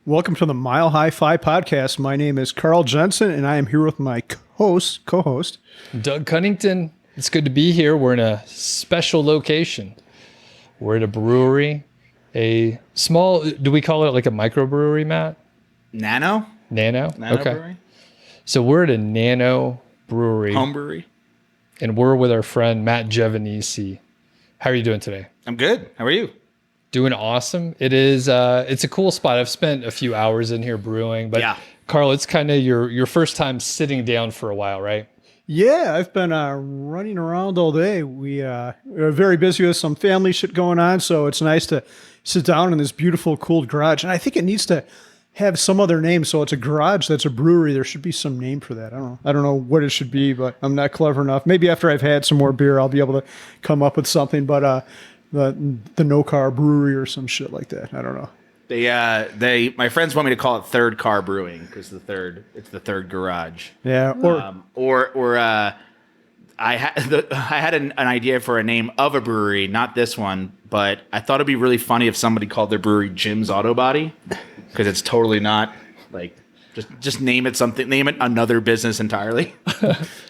Welcome to the Mile High Fi podcast. My name is Carl Jensen, and I am here with my co-host, Doug Cunnington. It's good to be here. We're in a special location. We're at a brewery, a small, do we call it like a microbrewery, Matt? Nano Okay. brewery? So we're at a nano brewery. Home brewery? And we're with our friend Matt Giovanisci. How are you doing today? I'm good. How are you? Doing awesome. It is. It's a cool spot. I've spent a few hours in here brewing, but Yeah. Carl, it's kind of your first time sitting down for a while, right? Yeah, I've been running around all day. We're very busy with some family shit going on, so it's nice to sit down in this beautiful, cool garage. And I think it needs to have some other name. So it's a garage that's a brewery. There should be some name for that. I don't know what it should be, but I'm not clever enough. Maybe after I've had some more beer, I'll be able to come up with something. But the No Car Brewery or some shit like that. I don't know. My friends want me to call it Third Car Brewing because it's the third garage. Yeah, I had an idea for a name of a brewery, not this one, but I thought it'd be really funny if somebody called their brewery Jim's Auto Body because it's totally not like just name it something, name it another business entirely.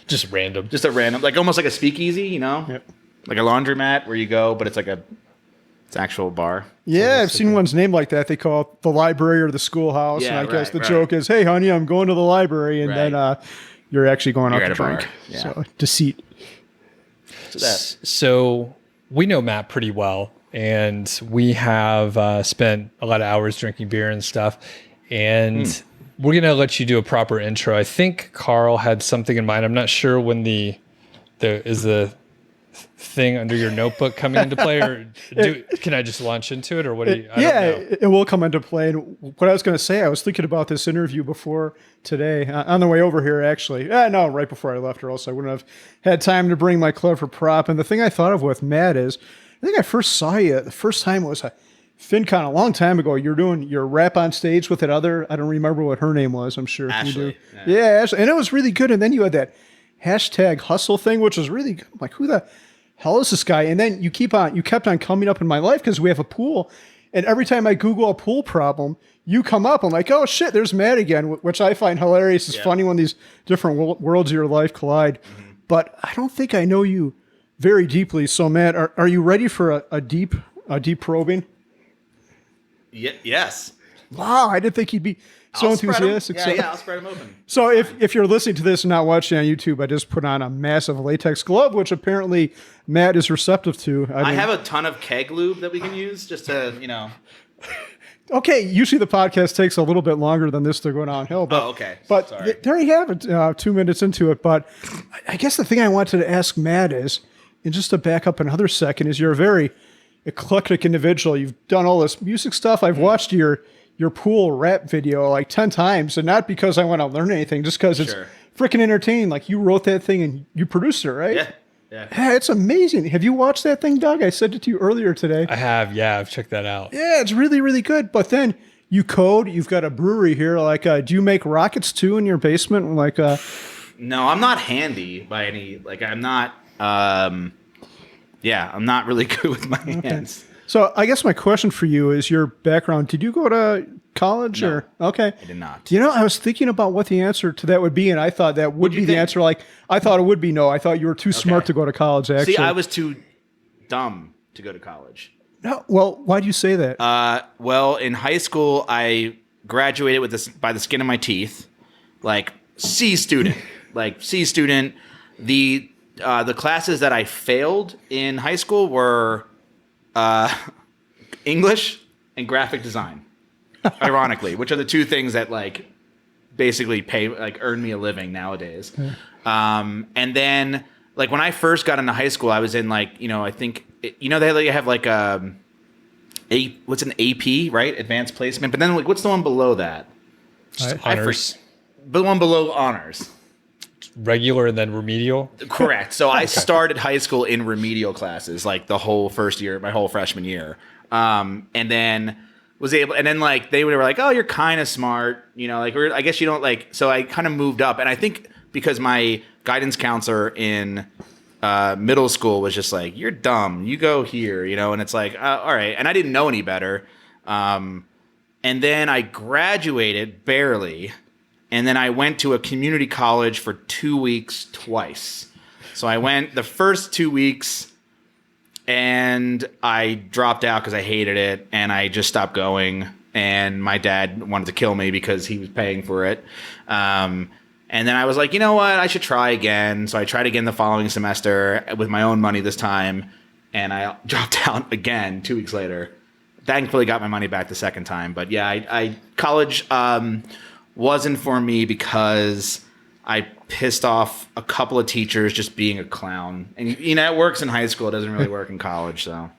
Just random. Just a random, like almost like a speakeasy, you know, Yep. like a laundromat where you go, but it's like it's actual bar. Yeah, I've seen ones named like that. They call it the library or the schoolhouse. Yeah, and I guess the right. joke is, hey, honey, I'm going to the library. And Right. then you're actually going You're out at to a drink. bar. Yeah. So deceit. So we know Matt pretty well, and we have spent a lot of hours drinking beer and stuff. And we're going to let you do a proper intro. I think Carl had something in mind. I'm not sure when the thing under your notebook coming into play, or can I just launch into it, or what do you? I don't know. It will come into play. And what I was going to say, I was thinking about this interview before today on the way over here, actually. No, right before I left, or else I wouldn't have had time to bring my clever prop. And the thing I thought of with Matt is, I think I first saw you, the first time was a FinCon a long time ago. You're doing your rap on stage with that other, I don't remember what her name was. I'm sure Ashley, you do. yeah. Yeah, Ashley. And it was really good. And then you had that hashtag hustle thing, which was really good. I'm like, who the hell is this guy? And then you kept on coming up in my life because we have a pool. And every time I Google a pool problem, you come up. I'm like, oh shit, there's Matt again, which I find hilarious. It's funny when these different worlds of your life collide. Mm-hmm. But I don't think I know you very deeply. So Matt, are you ready for a deep probing? Yes. Wow, I didn't think he'd be so I'll spread 'em. enthusiastic. Yeah, I'll spread them open. So if you're listening to this and not watching on YouTube, I just put on a massive latex glove, which apparently Matt is receptive to. I have a ton of keg lube that we can use just to, Okay, usually the podcast takes a little bit longer than this to go downhill. But, okay. But Sorry. there you have it, 2 minutes into it. But I guess the thing I wanted to ask Matt is, and just to back up another second, is you're a very eclectic individual. You've done all this music stuff. I've watched your pool rap video like 10 times, and not because I want to learn anything, just because it's freaking entertaining. Like you wrote that thing and you produced it, right? Yeah. Yeah, it's amazing. Have you watched that thing, Doug? I sent it to you earlier today. I have. Yeah, I've checked that out. Yeah, it's really, really good. But then you code. You've got a brewery here. Like, do you make rockets too in your basement? Like, No, I'm not handy by any. Like, I'm not. I'm not really good with my hands. So I guess my question for you is your background. Did you go to college No, or? Okay. I did not. You know, I was thinking about what the answer to that would be, and I thought that would be the think? answer. Like, I thought it would be no. I thought you were too smart to go to college, actually. See, I was too dumb to go to college. No, well, why do you say that? Well, in high school, I graduated with this by the skin of my teeth, like C student. The classes that I failed in high school were English and graphic design, ironically, which are the two things that like basically earn me a living nowadays. And then like when I first got into high school, I was in like, I think, they have like what's an AP, right? Advanced placement. But then like, what's the one below that? Honors. The one below honors. Regular and then remedial. Correct. So I started high school in remedial classes, like the whole first year, my whole freshman year. And then like they were like, oh, you're kind of smart, I guess you don't like. So I kind of moved up, and I think because my guidance counselor in middle school was just like, you're dumb, you go here, and it's like, all right. And I didn't know any better. And then I graduated barely. And then I went to a community college for 2 weeks twice. So I went the first 2 weeks and I dropped out because I hated it. And I just stopped going. And my dad wanted to kill me because he was paying for it. And then I was like, you know what? I should try again. So I tried again the following semester with my own money this time. And I dropped out again 2 weeks later. Thankfully got my money back the second time. But yeah, college wasn't for me because I pissed off a couple of teachers just being a clown. And, you know, it works in high school. It doesn't really work in college. So,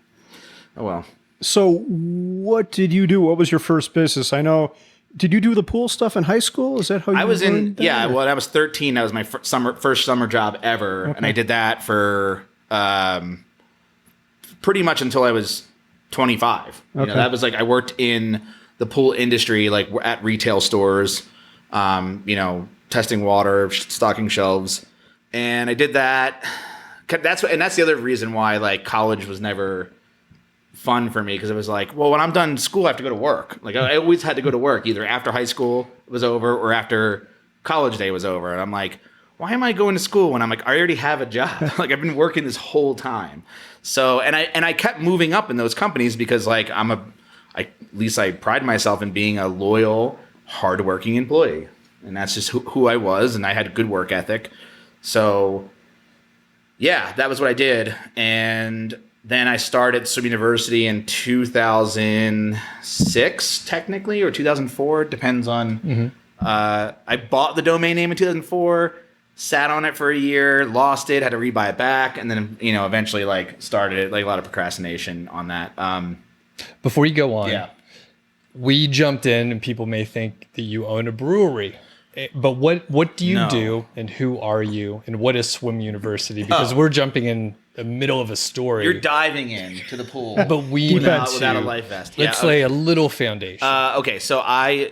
oh well. So what did you do? What was your first business? I know. Did you do the pool stuff in high school? Is that how you I was learned that? Yeah, well, I was 13. That was my first summer job ever. Okay. And I did that for pretty much until I was 25. You know, that was like, I worked in the pool industry, like at retail stores, you know, testing water, stocking shelves. And I did that. That's the other reason why like college was never fun for me, because it was like, well, when I'm done school, I have to go to work. Like I always had to go to work either after high school was over or after college day was over. And I'm like, why am I going to school when I'm like, I already have a job? Like I've been working this whole time. So, and I kept moving up in those companies because like at least I pride myself in being a loyal, hardworking employee. And that's just who I was. And I had a good work ethic. So yeah, that was what I did. And then I started Swim University in 2006, technically, or 2004. Depends on. I bought the domain name in 2004, sat on it for a year, lost it, had to rebuy it back, and then eventually like started it. Like a lot of procrastination on that. Before you go on, Yeah. we jumped in, and people may think that you own a brewery. But what do you No. do, and who are you, and what is Swim University? Because we're jumping in the middle of a story. You're diving in to the pool, but we need without to a life vest. let's lay a little foundation. Okay, so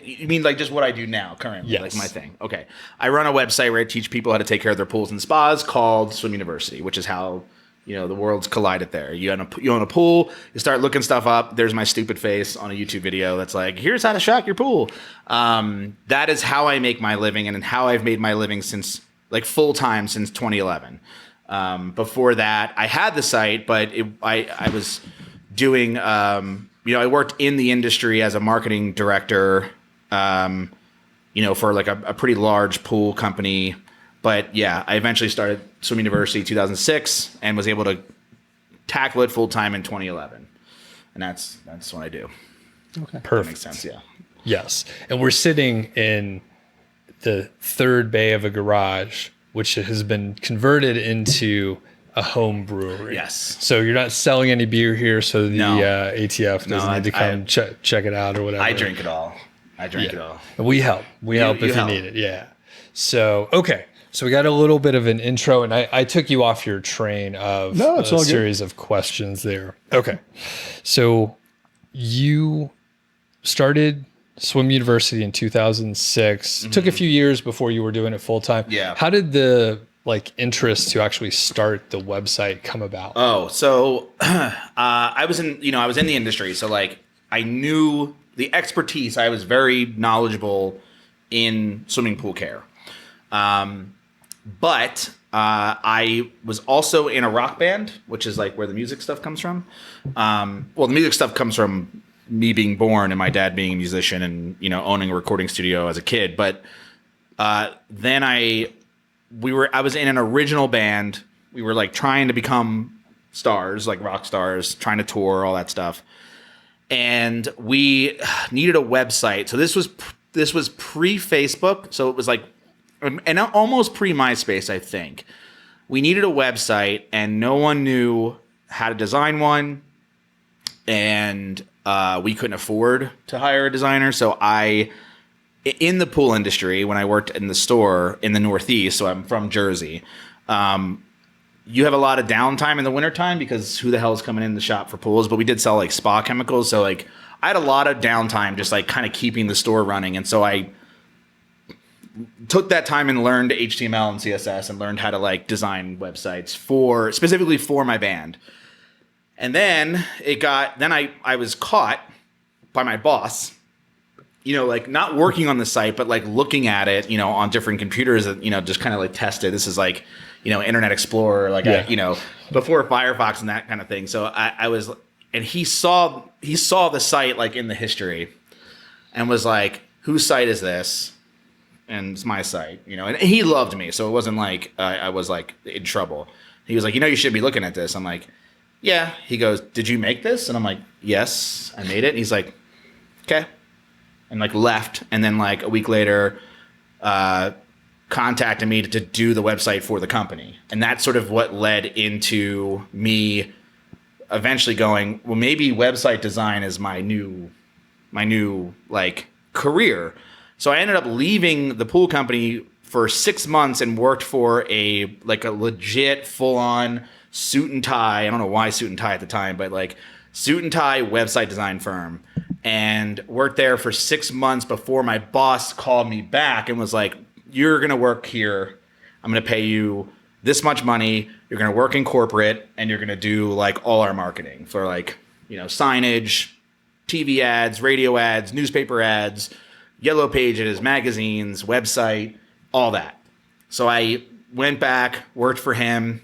you mean like just what I do now currently, Yes. like my thing. Okay, I run a website where I teach people how to take care of their pools and spas called Swim University, which is how the worlds collided there. You own a pool, you start looking stuff up. There's my stupid face on a YouTube video that's like, here's how to shock your pool. That is how I make my living and how I've made my living since like full time since 2011. Before that, I had the site, but I was doing, I worked in the industry as a marketing director, for like a pretty large pool company. But yeah, I eventually started Swim University in 2006 and was able to tackle it full time in 2011. And that's what I do. Okay. Perfect. That makes sense, yeah. Yes. And we're sitting in the third bay of a garage, which has been converted into a home brewery. Yes. So you're not selling any beer here, so the No. ATF doesn't need to come check it out or whatever. I drink it all. It all. And we help. We help if you need it. Yeah. So, okay. So we got a little bit of an intro, and I took you off your train of No, it's all a good. series of questions there. Okay. So you started Swim University in 2006. Took a few years before you were doing it full time. Yeah. How did the interest to actually start the website come about? Oh, so I was in the industry, so like I knew the expertise. I was very knowledgeable in swimming pool care. But I was also in a rock band, which is like where the music stuff comes from. The music stuff comes from me being born and my dad being a musician and, owning a recording studio as a kid. But then I was in an original band. We were like trying to become stars, like rock stars, trying to tour, all that stuff. And we needed a website. So this was pre-Facebook. So it was like, and almost pre-MySpace, I think. We needed a website, and no one knew how to design one, and we couldn't afford to hire a designer. So in the pool industry, when I worked in the store in the Northeast, so I'm from Jersey, you have a lot of downtime in the wintertime because who the hell is coming in the shop for pools? But we did sell like spa chemicals, so like I had a lot of downtime just like kind of keeping the store running, and so I took that time and learned HTML and CSS and learned how to like design websites specifically for my band. And then I was caught by my boss like not working on the site, but like looking at it, on different computers that, just kind of like test it. This is like, Internet Explorer, like, before Firefox and that kind of thing. So I was, and he saw the site like in the history and was like, whose site is this? And it's my site, and he loved me. So it wasn't like I was like in trouble. He was like, you should be looking at this. I'm like, yeah. He goes, did you make this? And I'm like, yes, I made it. And he's like, okay. And like left. And then like a week later, contacted me to do the website for the company. And that's sort of what led into me eventually going, well, maybe website design is my new like career. So I ended up leaving the pool company for 6 months and worked for a legit full on suit and tie. I don't know why suit and tie at the time, but like suit and tie website design firm, and worked there for 6 months before my boss called me back and was like, you're going to work here. I'm going to pay you this much money. You're going to work in corporate, and you're going to do like all our marketing for like, signage, TV ads, radio ads, newspaper ads, yellow pages, magazines, website, all that. So I went back, worked for him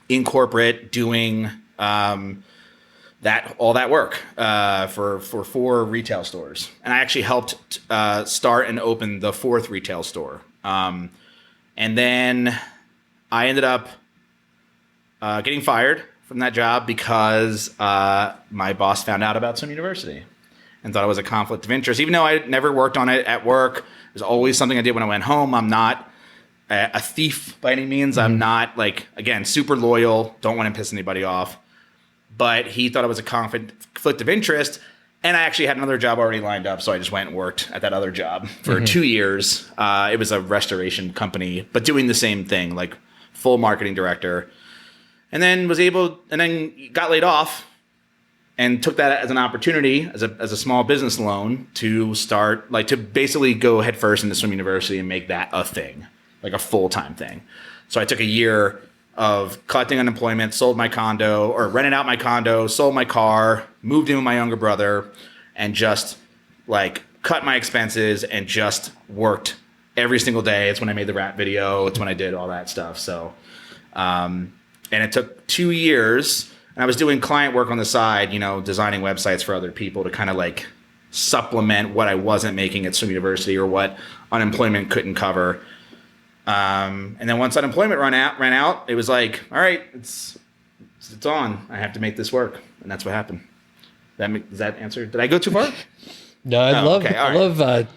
in corporate doing all that work for 4 retail stores. And I actually helped start and open the 4th retail store. And then I ended up getting fired from that job because my boss found out about Swim University and thought it was a conflict of interest. Even though I never worked on it at work, it was always something I did when I went home. I'm not a thief by any means. I'm not, like, again, super loyal, don't want to piss anybody off. But he thought it was a conflict of interest. And I actually had another job already lined up, so I just went and worked at that other job for 2 years. It was a restoration company, but doing the same thing, like full marketing director. And then got laid off and took that as an opportunity, as a small business loan, to start, like, to basically go headfirst into Swim University and make that a thing, like a full-time thing. So I took a year of collecting unemployment, sold my condo, or rented out my condo, sold my car, moved in with my younger brother, and just like cut my expenses and just worked every single day. It's when I made the rap video. It's when I did all that stuff. So, and it took 2 years, and I was doing client work on the side, designing websites for other people to kind of like supplement what I wasn't making at Swim University or what unemployment couldn't cover. And then once unemployment ran out, it was like, all right, it's on. I have to make this work, and that's what happened. Does that answer? Did I go too far? No, I love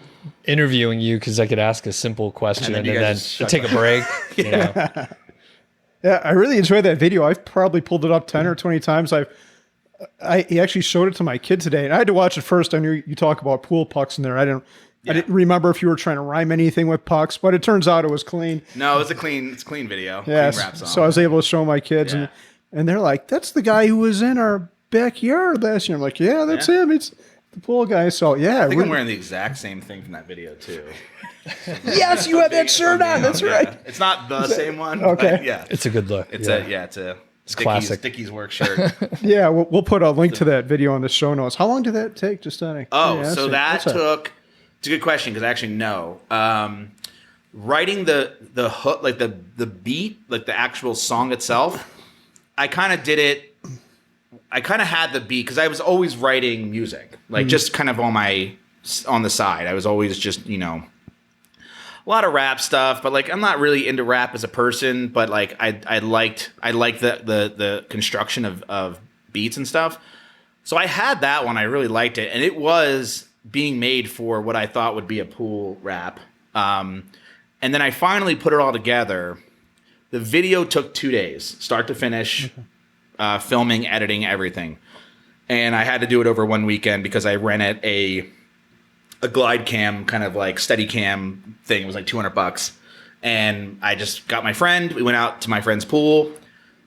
interviewing you because I could ask a simple question and then take a break. Yeah, I really enjoyed that video. I've probably pulled it up 10 or 20 times. He actually showed it to my kid today, and I had to watch it first. I knew you talk about pool pucks in there. I didn't remember if you were trying to rhyme anything with pucks, but it turns out it was clean. No, it's a clean video. Yeah, clean rap song. So I was able to show my kids, and they're like, "That's the guy who was in our backyard last year." I'm like, "Yeah, that's him. It's the pool guy." So yeah, I think I'm wearing the exact same thing from that video too. Yes, you had that shirt on. That's right. It's not the same one. Okay. But yeah, it's a good look. It's a classic Dickies work shirt. Yeah, we'll put a link to that video on the show notes. How long did that take? Just on so that took. It's a good question because I actually know. Writing the hook, like the beat, like the actual song itself, I kind of did it. I kind of had the beat because I was always writing music, like just kind of on the side. I was always just a lot of rap stuff, but like I'm not really into rap as a person. But like I liked the construction of beats and stuff. So I had that one. I really liked it, and it was being made for what I thought would be a pool rap. And then I finally put it all together. The video took 2 days, start to finish, filming, editing, everything. And I had to do it over one weekend because I rented a glide cam, kind of like steady cam thing. It was like $200. And I just got my friend. We went out to my friend's pool,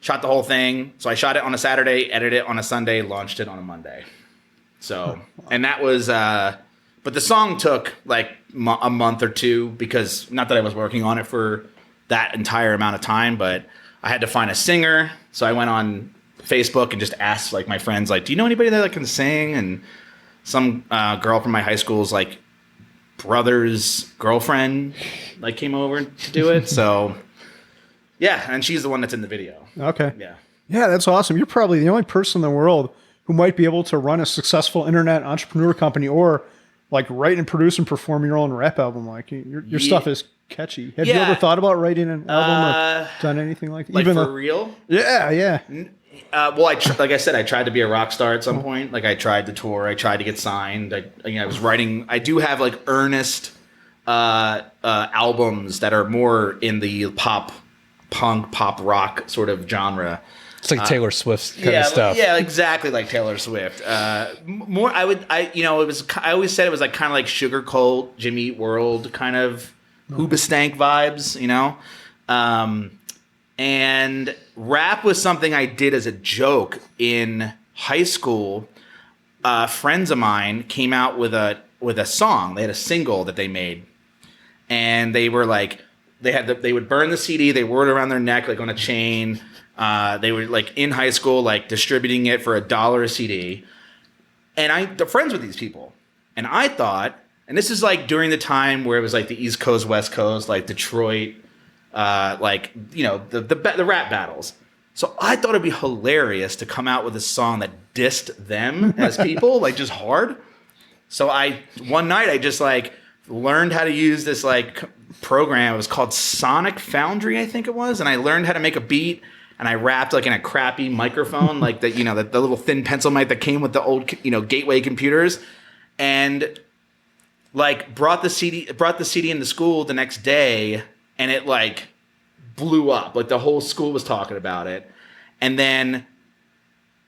shot the whole thing. So I shot it on a Saturday, edited it on a Sunday, launched it on a Monday. So, and that was, but the song took like a month or two because not that I was working on it for that entire amount of time, but I had to find a singer. So I went on Facebook and just asked like my friends, like, do you know anybody that can sing? And some girl from my high school is like, brother's girlfriend like came over to do it. So yeah, and she's the one that's in the video. Okay. Yeah. Yeah, that's awesome. You're probably the only person in the world who might be able to run a successful internet entrepreneur company or like write and produce and perform your own rap album. Like your stuff is catchy. Have you ever thought about writing an album or done anything like that? Like for real? Yeah, yeah. Well, like I said, I tried to be a rock star at some point. Like I tried to tour, I tried to get signed. I was writing. I do have like earnest albums that are more in the pop, punk, pop rock sort of genre. It's like Taylor Swift's kind of stuff. Yeah, exactly like Taylor Swift. More, I always said it was like kind of like Sugar Cult, Jimmy Eat World kind of Hoobastank vibes, you know. And rap was something I did as a joke in high school. Friends of mine came out with a song. They had a single that they made, and they were like, they would burn the CD, they wore it around their neck like on a chain. They were like in high school, like distributing it for $1 a CD. And they're friends with these people. And I thought, and this is like during the time where it was like the East Coast, West Coast, like Detroit, like, you know, the rap battles. So I thought it'd be hilarious to come out with a song that dissed them as people, like just hard. So one night I just like learned how to use this like program. It was called Sonic Foundry, I think it was. And I learned how to make a beat. And I rapped like in a crappy microphone, like the little thin pencil mic that came with the old, Gateway computers, and like brought the CD into school the next day, and it like blew up. Like the whole school was talking about it. And then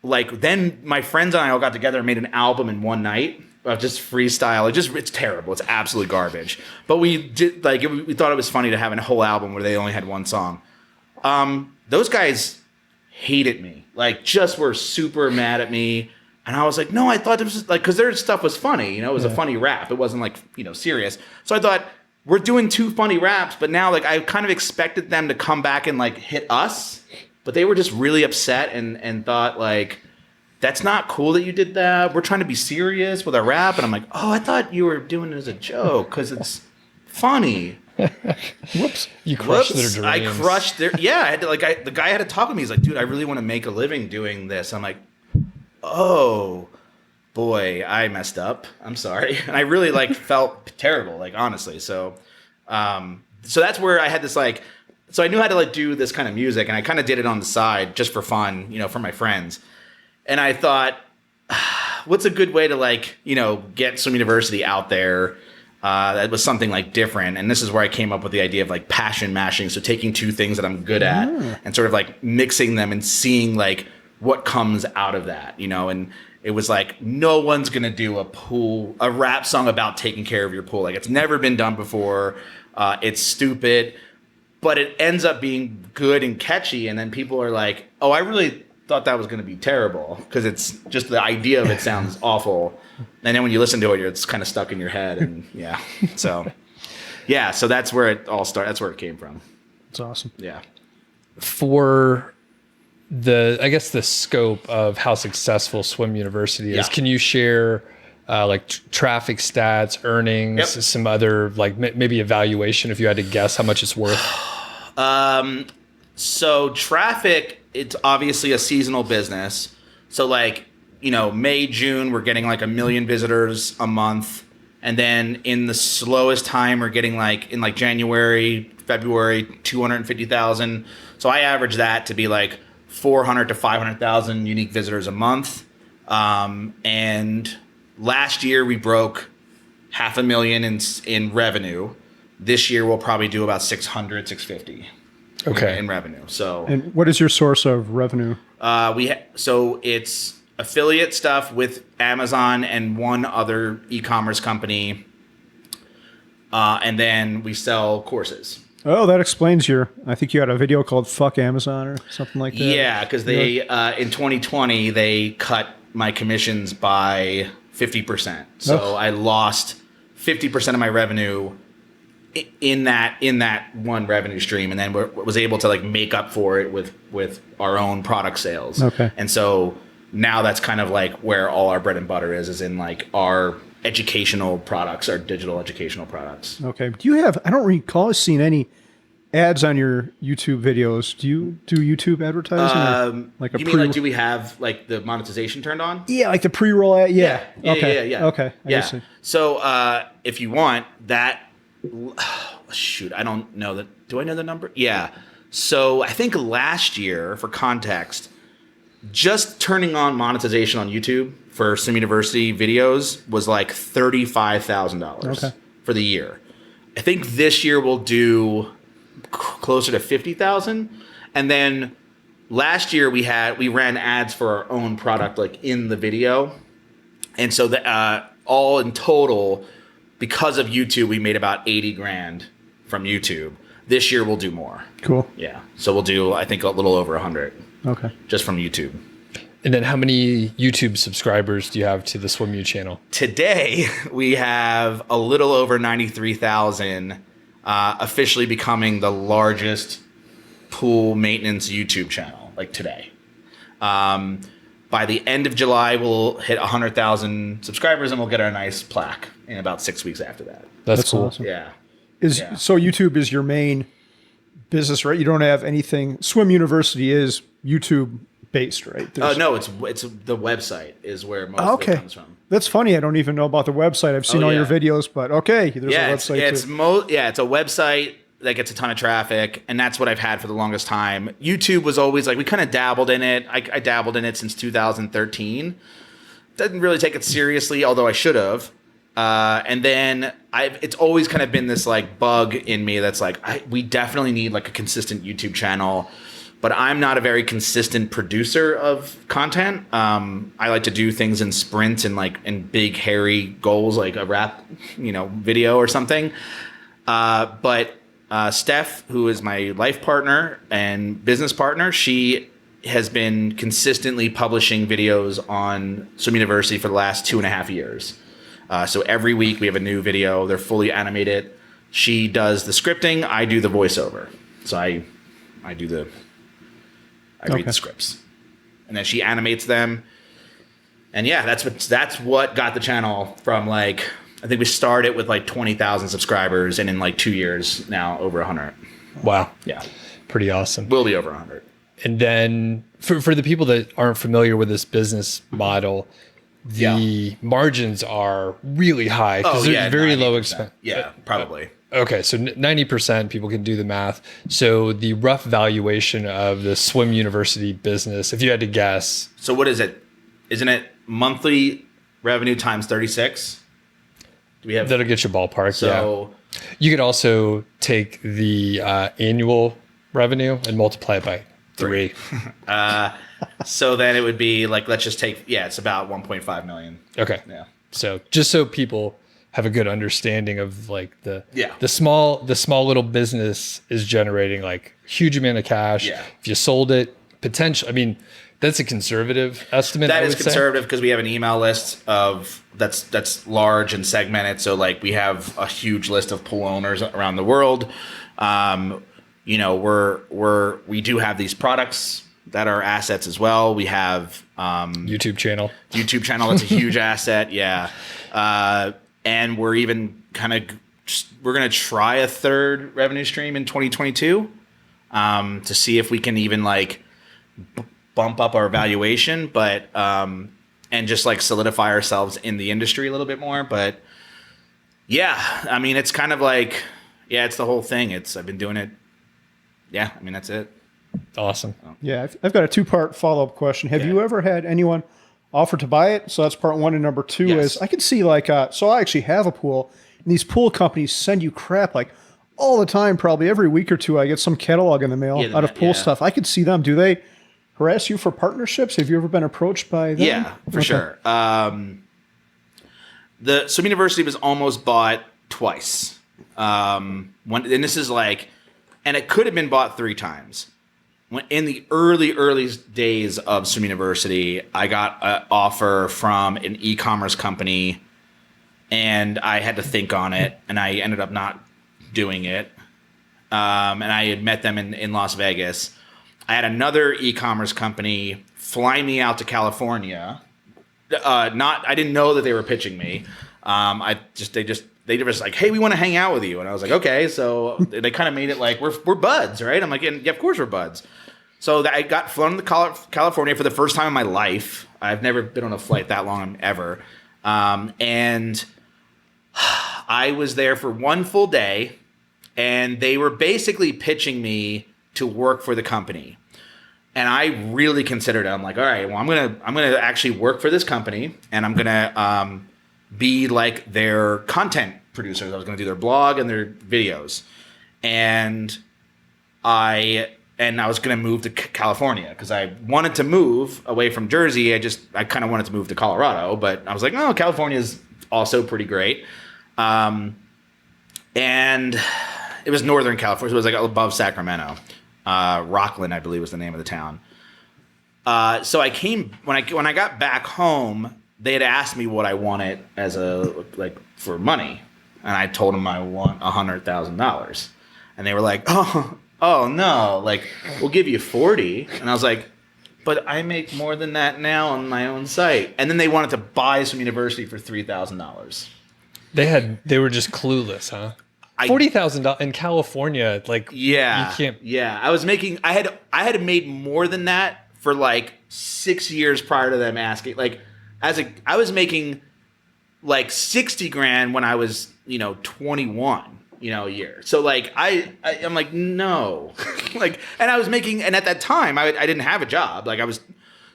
my friends and I all got together and made an album in one night of just freestyle. It's terrible. It's absolute garbage. But we did we thought it was funny to have a whole album where they only had one song. Those guys hated me, like just were super mad at me. And I was like, no, I thought this was like, cause their stuff was funny, it was a funny rap. It wasn't like, serious. So I thought we're doing two funny raps, but now like I kind of expected them to come back and like hit us, but they were just really upset and thought like, that's not cool that you did that. We're trying to be serious with our rap. And I'm like, oh, I thought you were doing it as a joke cause it's funny. Whoops! You crushed their dreams. I crushed their. Yeah, I had to, the guy had to talk to me. He's like, dude, I really want to make a living doing this. I'm like, oh boy, I messed up. I'm sorry, and I really felt terrible, honestly. So that's where I had this so I knew how to do this kind of music, and I kind of did it on the side just for fun, for my friends. And I thought, what's a good way to get Swim University out there? That was something different. And this is where I came up with the idea of passion mashing. So taking two things that I'm good at and sort of mixing them and seeing what comes out of that, and it was no one's going to do a rap song about taking care of your pool. It's never been done before. It's stupid, but it ends up being good and catchy. And then people are like, oh, I really thought that was going to be terrible because it's just the idea of it sounds awful. And then when you listen to it, it's kind of stuck in your head. And so that's where it all started. That's where it came from. That's awesome. Yeah. For I guess the scope of how successful Swim University is, can you share traffic stats, earnings, some other maybe evaluation if you had to guess how much it's worth? So traffic, it's obviously a seasonal business. So May, June, we're getting 1 million visitors a month. And then in the slowest time, we're getting in January, February, 250,000. So I average that to be 400 to 500,000 unique visitors a month. And last year we broke 500,000 in revenue. This year we'll probably do about 600, 650 in revenue. So, and what is your source of revenue? So it's affiliate stuff with Amazon and one other e-commerce company. And then we sell courses. Oh, that explains I think you had a video called Fuck Amazon or something like that. Yeah, because they, in 2020, they cut my commissions by 50%. So I lost 50% of my revenue in that one revenue stream, and then was able to make up for it with our own product sales. Okay. And so now that's kind of where all our bread and butter is in our educational products, our digital educational products. Okay. Do you have? I don't recall seeing any ads on your YouTube videos. Do you do YouTube advertising? Or You mean like, do we have like the monetization turned on? Yeah, like the pre-roll ad. Yeah. Yeah. Okay. Okay. Yeah. see. So if you want that, shoot, I don't know that. Do I know the number? Yeah. So I think last year, for context, just turning on monetization on YouTube for Swim University videos was like $35,000 for the year. I think this year we'll do closer to 50,000. And then last year we ran ads for our own product, like in the video. And so all in total, because of YouTube, we made about 80 grand from YouTube. This year we'll do more. Cool. Yeah. So we'll do, I think, a little over 100. Okay. Just from YouTube. And then how many YouTube subscribers do you have to the Swim U channel? Today, we have a little over 93,000, officially becoming the largest pool maintenance YouTube channel, like today. By the end of July, we'll hit 100,000 subscribers, and we'll get our nice plaque in about 6 weeks after that. That's cool. Awesome. Yeah. So YouTube is your main business, right? You don't have anything. Swim University is YouTube based, right? No, it's the website is where most of it comes from. That's funny. I don't even know about the website. I've seen all your videos, but there's a website it's a website that gets a ton of traffic, and that's what I've had for the longest time. YouTube was always like, we kind of dabbled in it. I dabbled in it since 2013. Didn't really take it seriously, although I should have. And then it's always kind of been this like bug in me that's like, we definitely need like a consistent YouTube channel, but I'm not a very consistent producer of content. I like to do things in sprints and like in big hairy goals, like a rap, video or something. But Steph, who is my life partner and business partner, she has been consistently publishing videos on Swim University for the last 2.5 years. So every week we have a new video. They're fully animated. She does the scripting. I do the voiceover. So I read the scripts, and then she animates them. And yeah, that's what got the channel from like, I think we started with like 20,000 subscribers, and in like 2 years now over 100. Wow. Yeah. Pretty awesome. We'll be over 100. And then for the people that aren't familiar with this business model, the margins are really high because there's very low expense. Yeah, probably. Okay, so 90%, people can do the math. So the rough valuation of the Swim University business, if you had to guess. So what is it? Isn't it monthly revenue times 36? Do we have? That'll get you ballpark. So you could also take the annual revenue and multiply it by 3. So then it would be like, let's just take, it's about 1.5 million. Okay. Yeah. So just so people have a good understanding of like the small little business is generating like huge amount of cash. Yeah. If you sold it, potentially, I mean, that's a conservative estimate. That is conservative because we have an email list of that's large and segmented. So like we have a huge list of pool owners around the world. We do have these products that are assets as well. We have YouTube channel. That's a huge asset. Yeah. And we're even we're going to try a third revenue stream in 2022 to see if we can even like bump up our valuation, but and just like solidify ourselves in the industry a little bit more. But yeah, I mean, it's kind of like, it's the whole thing. I've been doing it. Yeah. I mean, that's it. Awesome. Yeah. I've got a 2-part follow-up question. Have you ever had anyone offer to buy it? So that's part 1. And number 2 is I can see like, so I actually have a pool, and these pool companies send you crap like all the time. Probably every week or two, I get some catalog in the mail out of pool stuff. I could see them. Do they harass you for partnerships? Have you ever been approached by them? Yeah, for sure. The Swim University was almost bought twice. And this is like, and it could have been bought 3 times. In the early days of Swim University, I got an offer from an e-commerce company, and I had to think on it, and I ended up not doing it. And I had met them in Las Vegas. I had another e-commerce company fly me out to California. I didn't know that they were pitching me. They were just like, hey, we want to hang out with you. And I was like, okay. So they kind of made it like, we're buds, right? I'm like, yeah, of course we're buds. So I got flown to California for the first time in my life. I've never been on a flight that long ever. And I was there for one full day, and they were basically pitching me to work for the company. And I really considered it. I'm like, all right, well, I'm gonna actually work for this company, and I'm gonna be like their content producers. I was gonna do their blog and their videos, and I was gonna move to California because I wanted to move away from Jersey. I kind of wanted to move to Colorado, but I was like, oh, California is also pretty great. And it was Northern California, so it was like above Sacramento. Rockland, I believe, was the name of the town. So I came when I got back home. They had asked me what I wanted as for money, and I told them I want $100,000, and they were like, "Oh no, like we'll give you 40," and I was like, "But I make more than that now on my own site." And then they wanted to buy some university for $3,000. They were just clueless, huh? $40,000 in California, like yeah, you can't. Yeah, I had made more than that for like 6 years prior to them asking. Like I was making like 60 grand when I was 21 a year. So like I'm like no, like, and I was making, and at that time I didn't have a job. Like I was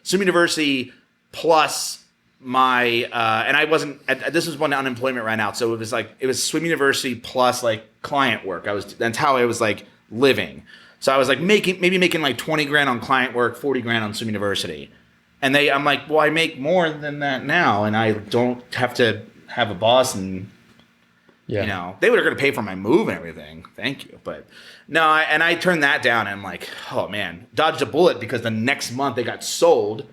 swim university plus my and I wasn't this was when unemployment ran out, so it was swim university plus like client work. That's how I was like living. So I was like making like 20 grand on client work, 40 grand on swim university. And I'm like, well, I make more than that now, and I don't have to have a boss, and they were going to pay for my move and everything. Thank you, but no, I turned that down, and I'm like, oh man, dodged a bullet, because the next month they got sold.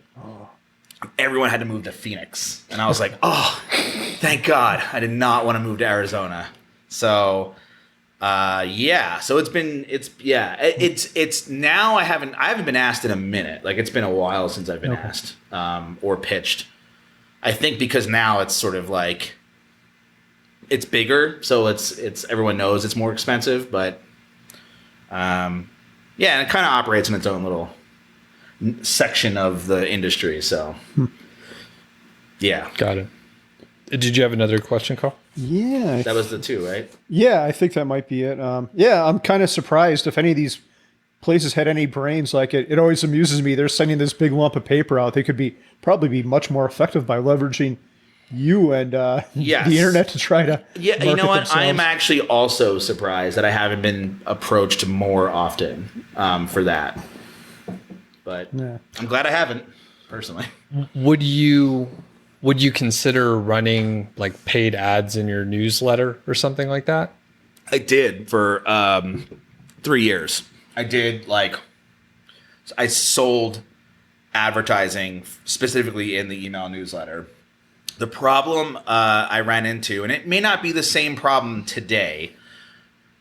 Everyone had to move to Phoenix, and I was like, oh, thank God, I did not want to move to Arizona. So, so it's now I haven't been asked in a minute. Like it's been a while since I've been asked or pitched. I think because now it's sort of like it's bigger, so it's everyone knows it's more expensive, but and it kind of operates in its own little section of the industry. So yeah, got it. Did you have another question, Carl? Yeah, that was the two, right? Yeah, I think that might be it. I'm kind of surprised if any of these places had any brains. Like it always amuses me. They're sending this big lump of paper out. They could probably be much more effective by leveraging you and the internet to try to you know what? themselves. I am actually also surprised that I haven't been approached more often for that. But I'm glad I haven't, personally. Would you consider running like paid ads in your newsletter or something like that? I did for 3 years. I sold advertising specifically in the email newsletter. The problem I ran into, and it may not be the same problem today,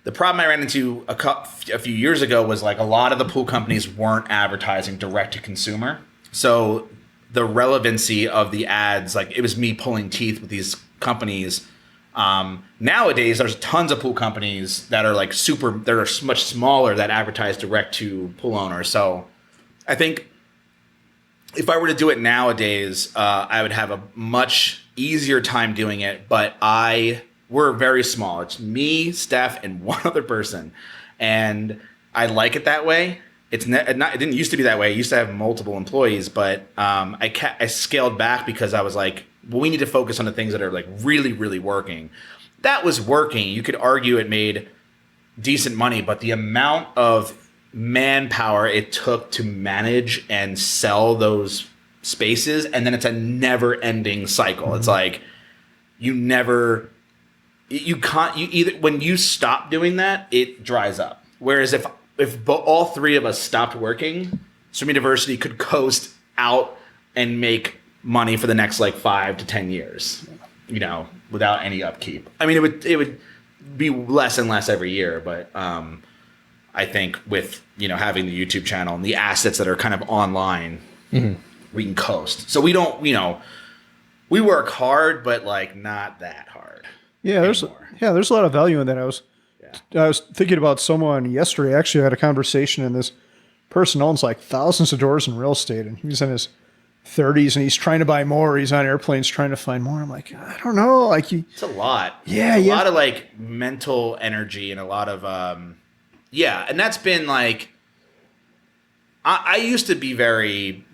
the problem I ran into a few years ago was like a lot of the pool companies weren't advertising direct to consumer. So the relevancy of the ads, like it was me pulling teeth with these companies. Nowadays, there's tons of pool companies that are like that are much smaller that advertise direct to pool owners. So I think if I were to do it nowadays, I would have a much easier time doing it. But we're very small. It's me, Steph, and one other person, and I like it that way. It didn't used to be that way. I used to have multiple employees, but I scaled back because I was like, well, we need to focus on the things that are like really, really working. That was working. You could argue it made decent money, but the amount of manpower it took to manage and sell those spaces, and then it's a never-ending cycle. Mm-hmm. It's like when you stop doing that, it dries up. Whereas if all three of us stopped working, Swim University could coast out and make money for the next like 5 to 10 years, without any upkeep. I mean, it would be less and less every year, but I think with having the YouTube channel and the assets that are kind of online, mm-hmm. we can coast. So we don't, we work hard, but like not that hard. Yeah, there's anymore. a lot of value in that. I was thinking about someone yesterday. Actually, I had a conversation, and this person owns like thousands of doors in real estate, and he's in his 30s, and he's trying to buy more. He's on airplanes trying to find more. I'm like, I don't know. Like, it's a lot. Yeah, it's a lot of like mental energy and a lot of and that's been like. I used to be very,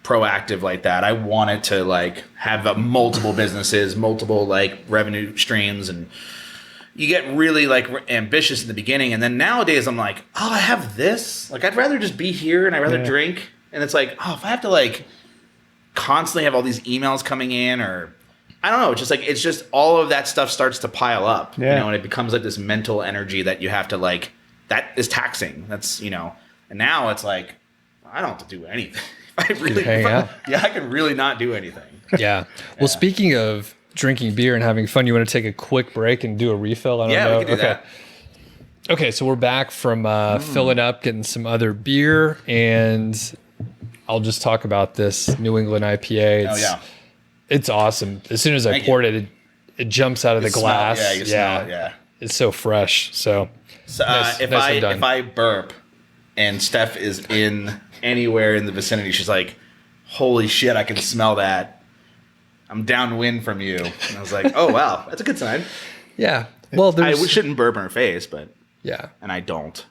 proactive like that. I wanted to like have multiple businesses, multiple like revenue streams, and you get really like ambitious in the beginning. And then nowadays I'm like, oh, I have this. Like, I'd rather just be here and I'd rather drink. And it's like, oh, if I have to like constantly have all these emails coming in, or I don't know, it's just all of that stuff starts to pile up, and it becomes like this mental energy that you have to like, that is taxing. That's, and now it's like, I don't have to do anything. I can really not do anything. Yeah. Well, speaking of drinking beer and having fun, you want to take a quick break and do a refill? I don't know. We can do that. Okay, so we're back from filling up, getting some other beer, and I'll just talk about this New England IPA. It's awesome. As soon as I poured it, it jumps out of the glass. You smell it, yeah. It's so fresh. So if I burp and Steph is in anywhere in the vicinity, she's like, holy shit, I can smell that. I'm downwind from you. And I was like, oh, wow, that's a good sign. Yeah. Well, I shouldn't burp in her face, but yeah, and I don't.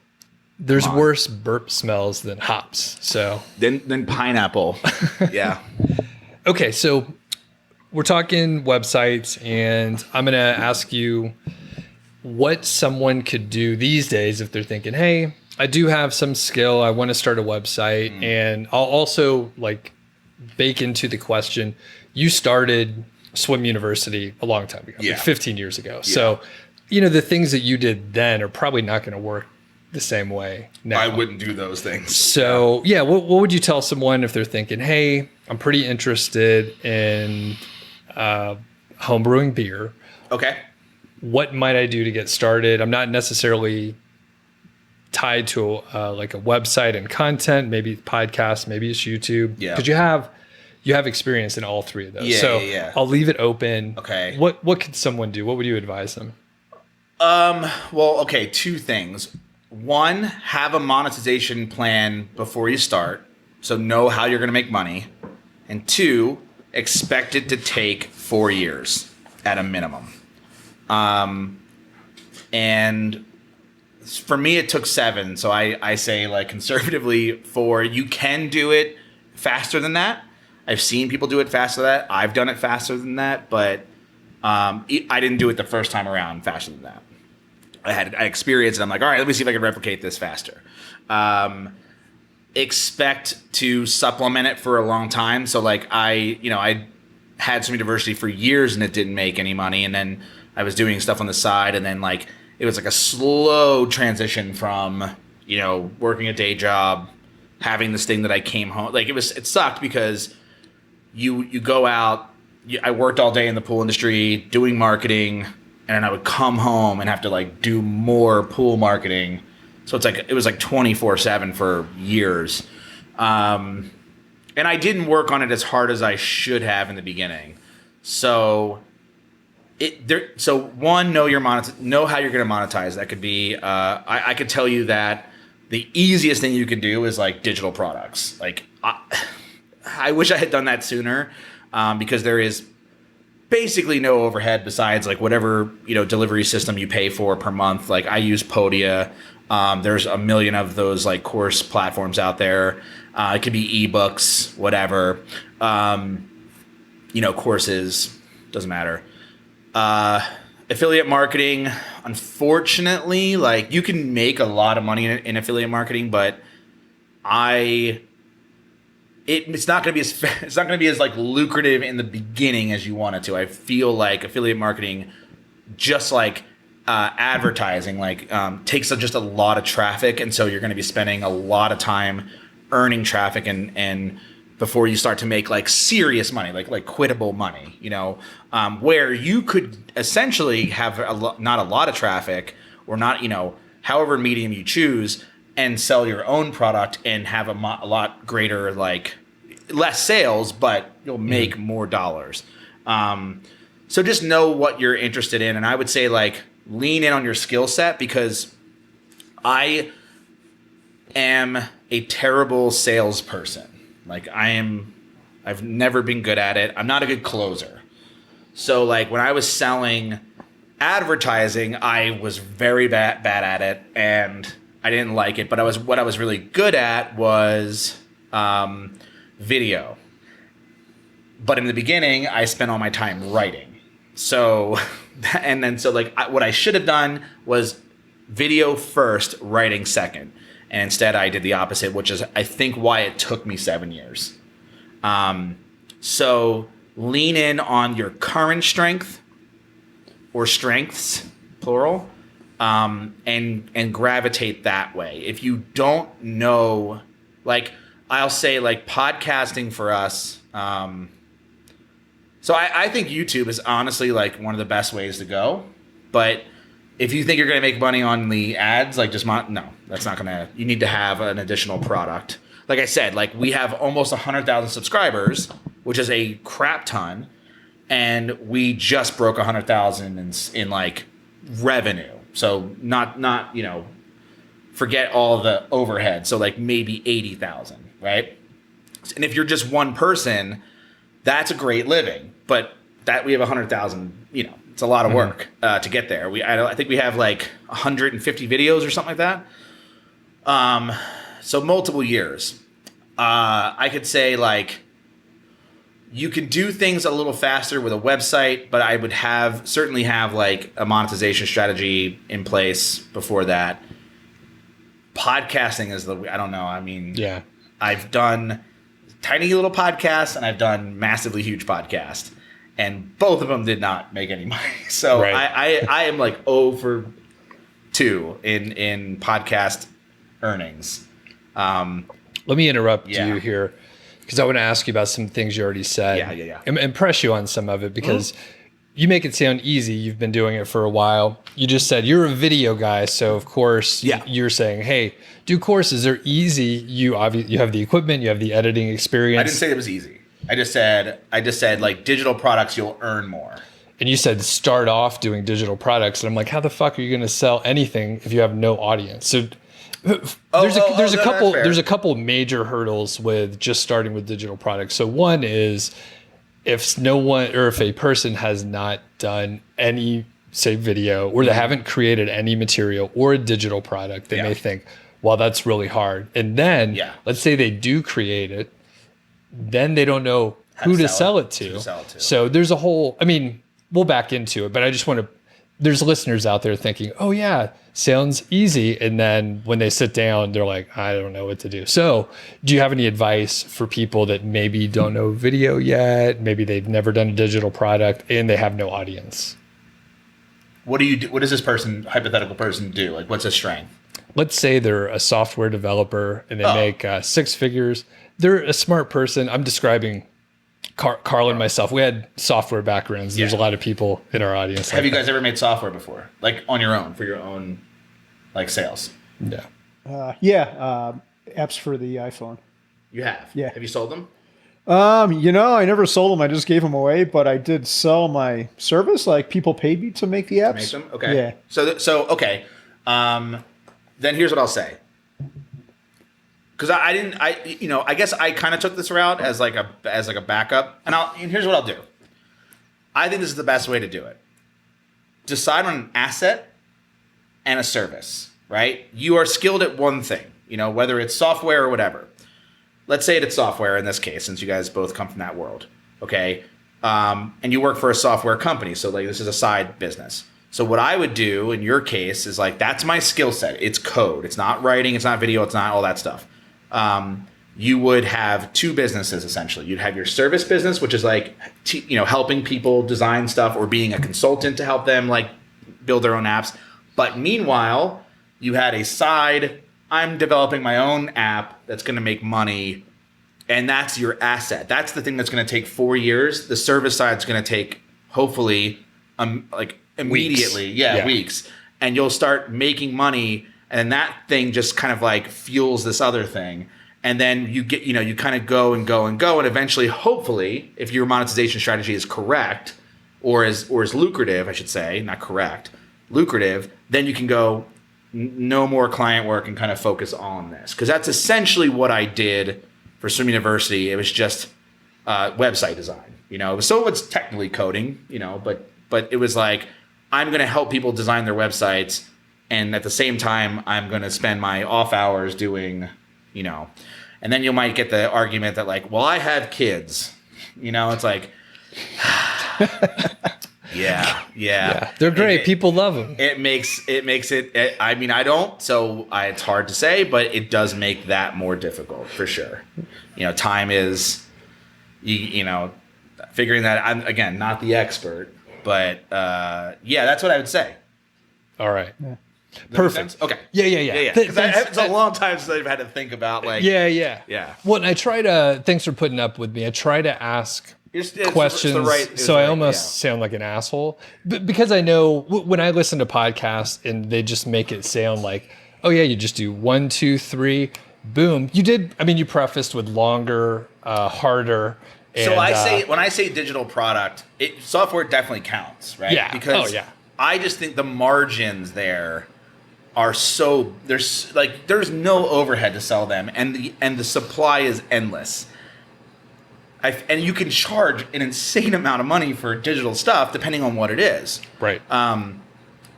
There's worse burp smells than hops. So then pineapple. Yeah. Okay, so we're talking websites, and I'm going to ask you what someone could do these days if they're thinking, hey, I do have some skill. I want to start a website. And I'll also like bake into the question, you started Swim University a long time ago, like 15 years ago. Yeah. So, the things that you did then are probably not going to work the same way now. I wouldn't do those things. So what would you tell someone if they're thinking, hey, I'm pretty interested in homebrewing beer. Okay. What might I do to get started? I'm not necessarily tied to like a website and content, maybe podcast, maybe it's YouTube. Yeah. Because you have experience in all three of those. Yeah, I'll leave it open. Okay. What could someone do? What would you advise them? Well, okay, two things. One, have a monetization plan before you start, so know how you're going to make money. And two, expect it to take 4 years at a minimum. And for me, it took 7. So I say like conservatively 4. You can do it faster than that. I've seen people do it faster than that. I've done it faster than that, but I didn't do it the first time around faster than that. I experienced it. I'm like, all right, let me see if I can replicate this faster. Expect to supplement it for a long time. So like I had Swim University for years and it didn't make any money. And then I was doing stuff on the side, and then like it was like a slow transition from, working a day job, having this thing that I came home. Like it sucked because you go out, I worked all day in the pool industry doing marketing, and then I would come home and have to like do more pool marketing. So it was like 24/7 for years. And I didn't work on it as hard as I should have in the beginning. So one, know how you're going to monetize. That could be, I could tell you that the easiest thing you can do is like digital products. Like I wish I had done that sooner, because there is basically no overhead besides like whatever, delivery system you pay for per month. Like I use Podia. There's a million of those like course platforms out there. It could be ebooks, whatever. Courses, doesn't matter. Affiliate marketing, unfortunately, like you can make a lot of money in affiliate marketing, but it's not going to be as like lucrative in the beginning as you want it to. I feel like affiliate marketing, just like advertising, like takes just a lot of traffic, and so you're going to be spending a lot of time earning traffic and before you start to make like serious money, like quittable money, where you could essentially have not a lot of traffic, or not, however medium you choose, and sell your own product and have a lot greater like less sales, but you'll make more dollars. So just know what you're interested in. And I would say like lean in on your skill set, because I am a terrible salesperson. Like I've never been good at it. I'm not a good closer. So like when I was selling advertising, I was very bad at it and I didn't like it. But what I was really good at was video. But in the beginning, I spent all my time writing. So, what I should have done was video first, writing second. And instead I did the opposite, which is I think why it took me 7 years. So lean in on your current strength or strengths, plural, and gravitate that way. If you don't know, like I'll say like podcasting for us, so I think YouTube is honestly like one of the best ways to go. But if you think you're going to make money on the ads, like no, that's not going to, you need to have an additional product. Like I said, like we have almost 100,000 subscribers, which is a crap ton. And we just broke 100,000 in like revenue. So not, forget all the overhead. So like maybe 80,000, right? And if you're just one person, that's a great living. But that we have 100,000, it's a lot of work to get there. I think we have like 150 videos or something like that. So multiple years. I could say like you can do things a little faster with a website, but I would certainly have like a monetization strategy in place before that. Podcasting is I don't know. I mean, yeah, I've done tiny little podcasts and I've done massively huge podcasts, and both of them did not make any money. So right. I am like 0 for 2 in podcast earnings. Let me interrupt you here because I want to ask you about some things you already said. Yeah. And press you on some of it because you make it sound easy. You've been doing it for a while. You just said you're a video guy. So, of course, you're saying, hey, do courses. They're easy. You have the equipment. You have the editing experience. I didn't say it was easy. I just said like digital products, you'll earn more. And you said start off doing digital products. And I'm like, how the fuck are you going to sell anything if you have no audience? So there's a couple major hurdles with just starting with digital products. So one is if a person has not done any, say, video, or they haven't created any material or a digital product, they may think, well, that's really hard. And then let's say they do create it, then they don't know who to sell it to. So there's a whole, we'll back into it, but I just want to, there's listeners out there thinking, oh yeah, sounds easy. And then when they sit down, they're like, I don't know what to do. So do you have any advice for people that maybe don't know video yet? Maybe they've never done a digital product and they have no audience. What do you do? What does this hypothetical person do? Like, what's his strength? Let's say they're a software developer and they make 6 figures. They're a smart person. I'm describing Carl and myself. We had software backgrounds. There's a lot of people in our audience. Have you guys ever made software before? Like on your own, for your own like sales? Yeah. Apps for the iPhone. You have? Yeah. Have you sold them? I never sold them. I just gave them away, but I did sell my service. Like people paid me to make the apps. To make them? Okay. Yeah. So okay. Then here's what I'll say. Because I guess I kind of took this route as like a backup, and here's what I'll do. I think this is the best way to do it. Decide on an asset and a service, right? You are skilled at one thing, whether it's software or whatever. Let's say it's software in this case, since you guys both come from that world, okay? And you work for a software company, so like this is a side business. So what I would do in your case is like that's my skill set. It's code. It's not writing. It's not video. It's not all that stuff. You would have 2 businesses essentially. You'd have your service business, which is like, helping people design stuff or being a consultant to help them like build their own apps. But meanwhile, you had a side, I'm developing my own app that's going to make money. And that's your asset. That's the thing that's going to take 4 years. The service side is going to take hopefully like immediately, weeks. And you'll start making money. And that thing just kind of like fuels this other thing. and then you get, you kind of go and go and go, and eventually, hopefully, if your monetization strategy is correct or is lucrative, I should say, not correct, lucrative, then you can go no more client work and kind of focus on this, because that's essentially what I did for Swim University. It was just website design, so it's technically coding, but it was like, I'm going to help people design their websites, and at the same time, I'm going to spend my off hours doing, and then you might get the argument that like, well, I have kids, it's like, yeah, they're great. People love them. It makes it. I mean, I don't, so it's hard to say, but it does make that more difficult for sure. Time is, figuring that. I'm again not the expert, but that's what I would say. All right. Yeah. Perfect. Okay. Yeah. Because it's a long time since I've had to think about like. Yeah. Well, and I try to. Thanks for putting up with me. I try to ask questions, so I almost sound like an asshole, because I know when I listen to podcasts and they just make it sound like, oh yeah, you just do 1, 2, 3, boom. You did. I mean, you prefaced with longer, harder. And, so when I say digital product, software definitely counts, right? Yeah. Because I just think the margins there are there's no overhead to sell them, and the supply is endless. And you can charge an insane amount of money for digital stuff depending on what it is. Right.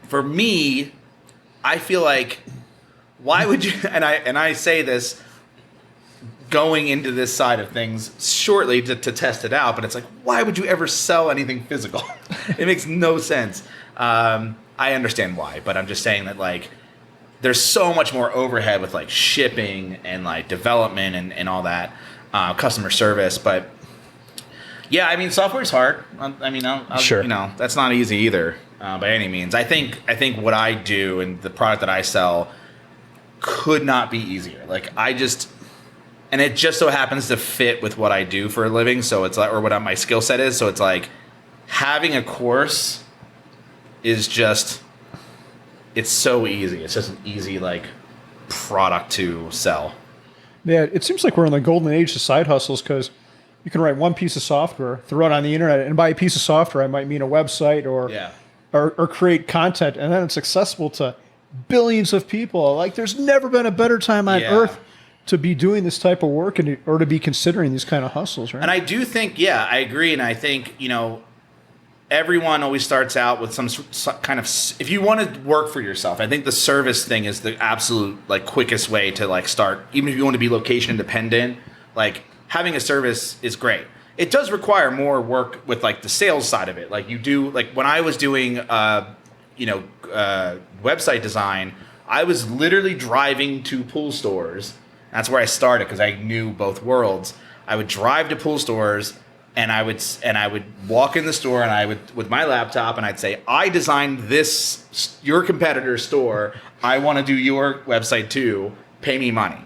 For me, I feel like, why would you? And I say this going into this side of things shortly to test it out, but it's like, why would you ever sell anything physical? It makes no sense. I understand why, but I'm just saying that like, there's so much more overhead with like shipping and like development and all that, customer service. But yeah, I mean, software is hard. I mean, sure. That's not easy either, by any means. I think what I do and the product that I sell could not be easier. Like and it just so happens to fit with what I do for a living. So it's like, or what my skill set is. So it's like having a course is just, it's so easy. It's just an easy like product to sell. Yeah, it seems like we're in the golden age of side hustles, because you can write one piece of software, throw it on the internet, and by a piece of software, I might mean a website or create content, and then it's accessible to billions of people. Like, there's never been a better time on earth to be doing this type of work or to be considering these kind of hustles, right? And I do think, I agree, and I think, everyone always starts out with some kind of, if you want to work for yourself, I think the service thing is the absolute like quickest way to like start. Even if you want to be location independent, like having a service is great. It does require more work with like the sales side of it. Like you do, like when I was doing, website design, I was literally driving to pool stores. That's where I started, because I knew both worlds. I would drive to pool stores, and I would walk in the store, and I would, with my laptop, and I'd say, I designed this, your competitor's store. I want to do your website too. Pay me money.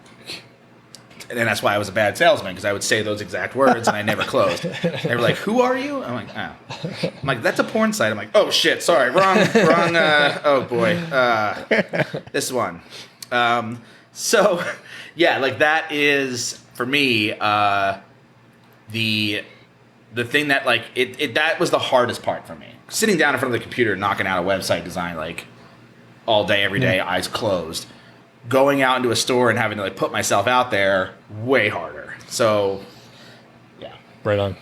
And then that's why I was a bad salesman, because I would say those exact words and I never closed. They were like, "Who are you?" I'm like, "Oh." I'm like, "That's a porn site." I'm like, "Oh shit, sorry, wrong. Oh boy, this one." So, yeah, like that is for me the thing that like it that was the hardest part for me. Sitting down in front of the computer, knocking out a website design like all day, every day, eyes closed. Going out into a store and having to like put myself out there, way harder. So, yeah. Right on.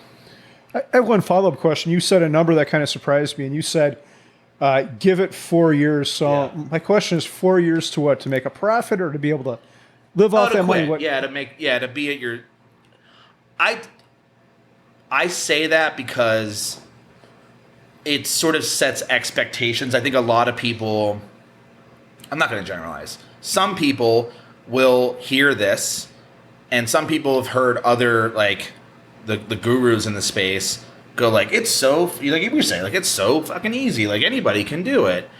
I have one follow-up question. You said a number that kind of surprised me, and you said, give it 4 years. So my question is, 4 years to what? To make a profit, or to be able to live off that money? What? Yeah, to be at your... I say that because it sort of sets expectations. I think a lot of people... I'm not going to generalize. Some people will hear this, and some people have heard other, like, the gurus in the space go, like, it's so, like you were saying, like, it's so fucking easy. Like, anybody can do it.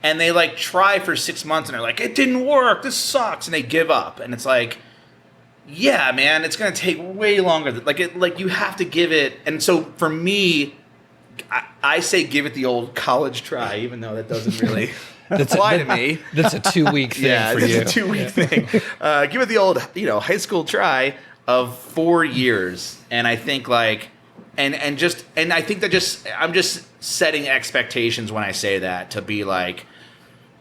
And they, like, try for 6 months, and they're like, it didn't work. This sucks. And they give up. And it's like, yeah, man, it's going to take way longer. Like, you have to give it. And so, for me, I say give it the old college try, even though that doesn't really apply to me. That's a 2-week thing for you. It's a 2-week thing. Give it the old, high school try of 4 years, and I think like, and I think that I'm just setting expectations when I say that to be like,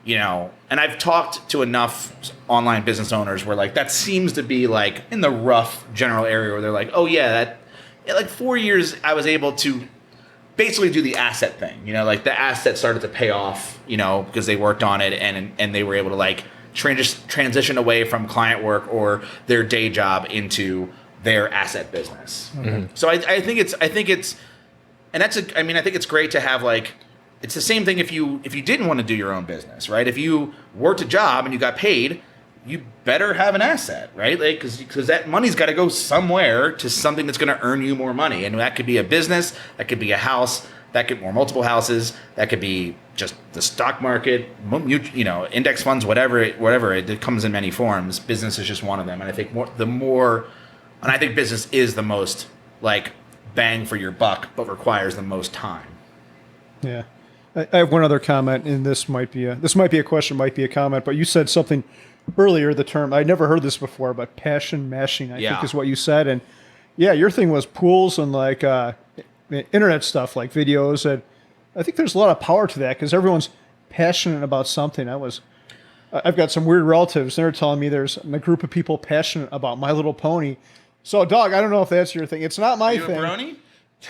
and I've talked to enough online business owners where like that seems to be like in the rough general area where they're like, oh yeah, like 4 years I was able to basically do the asset thing, like the asset started to pay off, because they worked on it and they were able to like transition away from client work or their day job into their asset business. Mm-hmm. So I think it's, and I think it's great to have like, it's the same thing if you didn't want to do your own business, right? If you worked a job and you got paid, you better have an asset, right? Like, because that money's got to go somewhere to something that's going to earn you more money, and that could be a business, that could be a house, that could or multiple houses, that could be just the stock market, index funds, whatever. It comes in many forms. Business is just one of them, and I think I think business is the most like bang for your buck, but requires the most time. Yeah. I have one other comment, and this might be a question, might be a comment, but you said something earlier, the term, I never heard this before, but passion mashing, I think is what you said. And yeah, your thing was pools and like internet stuff, like videos. And I think there's a lot of power to that because everyone's passionate about something. I've got some weird relatives. They're telling me there's a group of people passionate about My Little Pony. So, dog, I don't know if that's your thing. It's not my thing. A brony?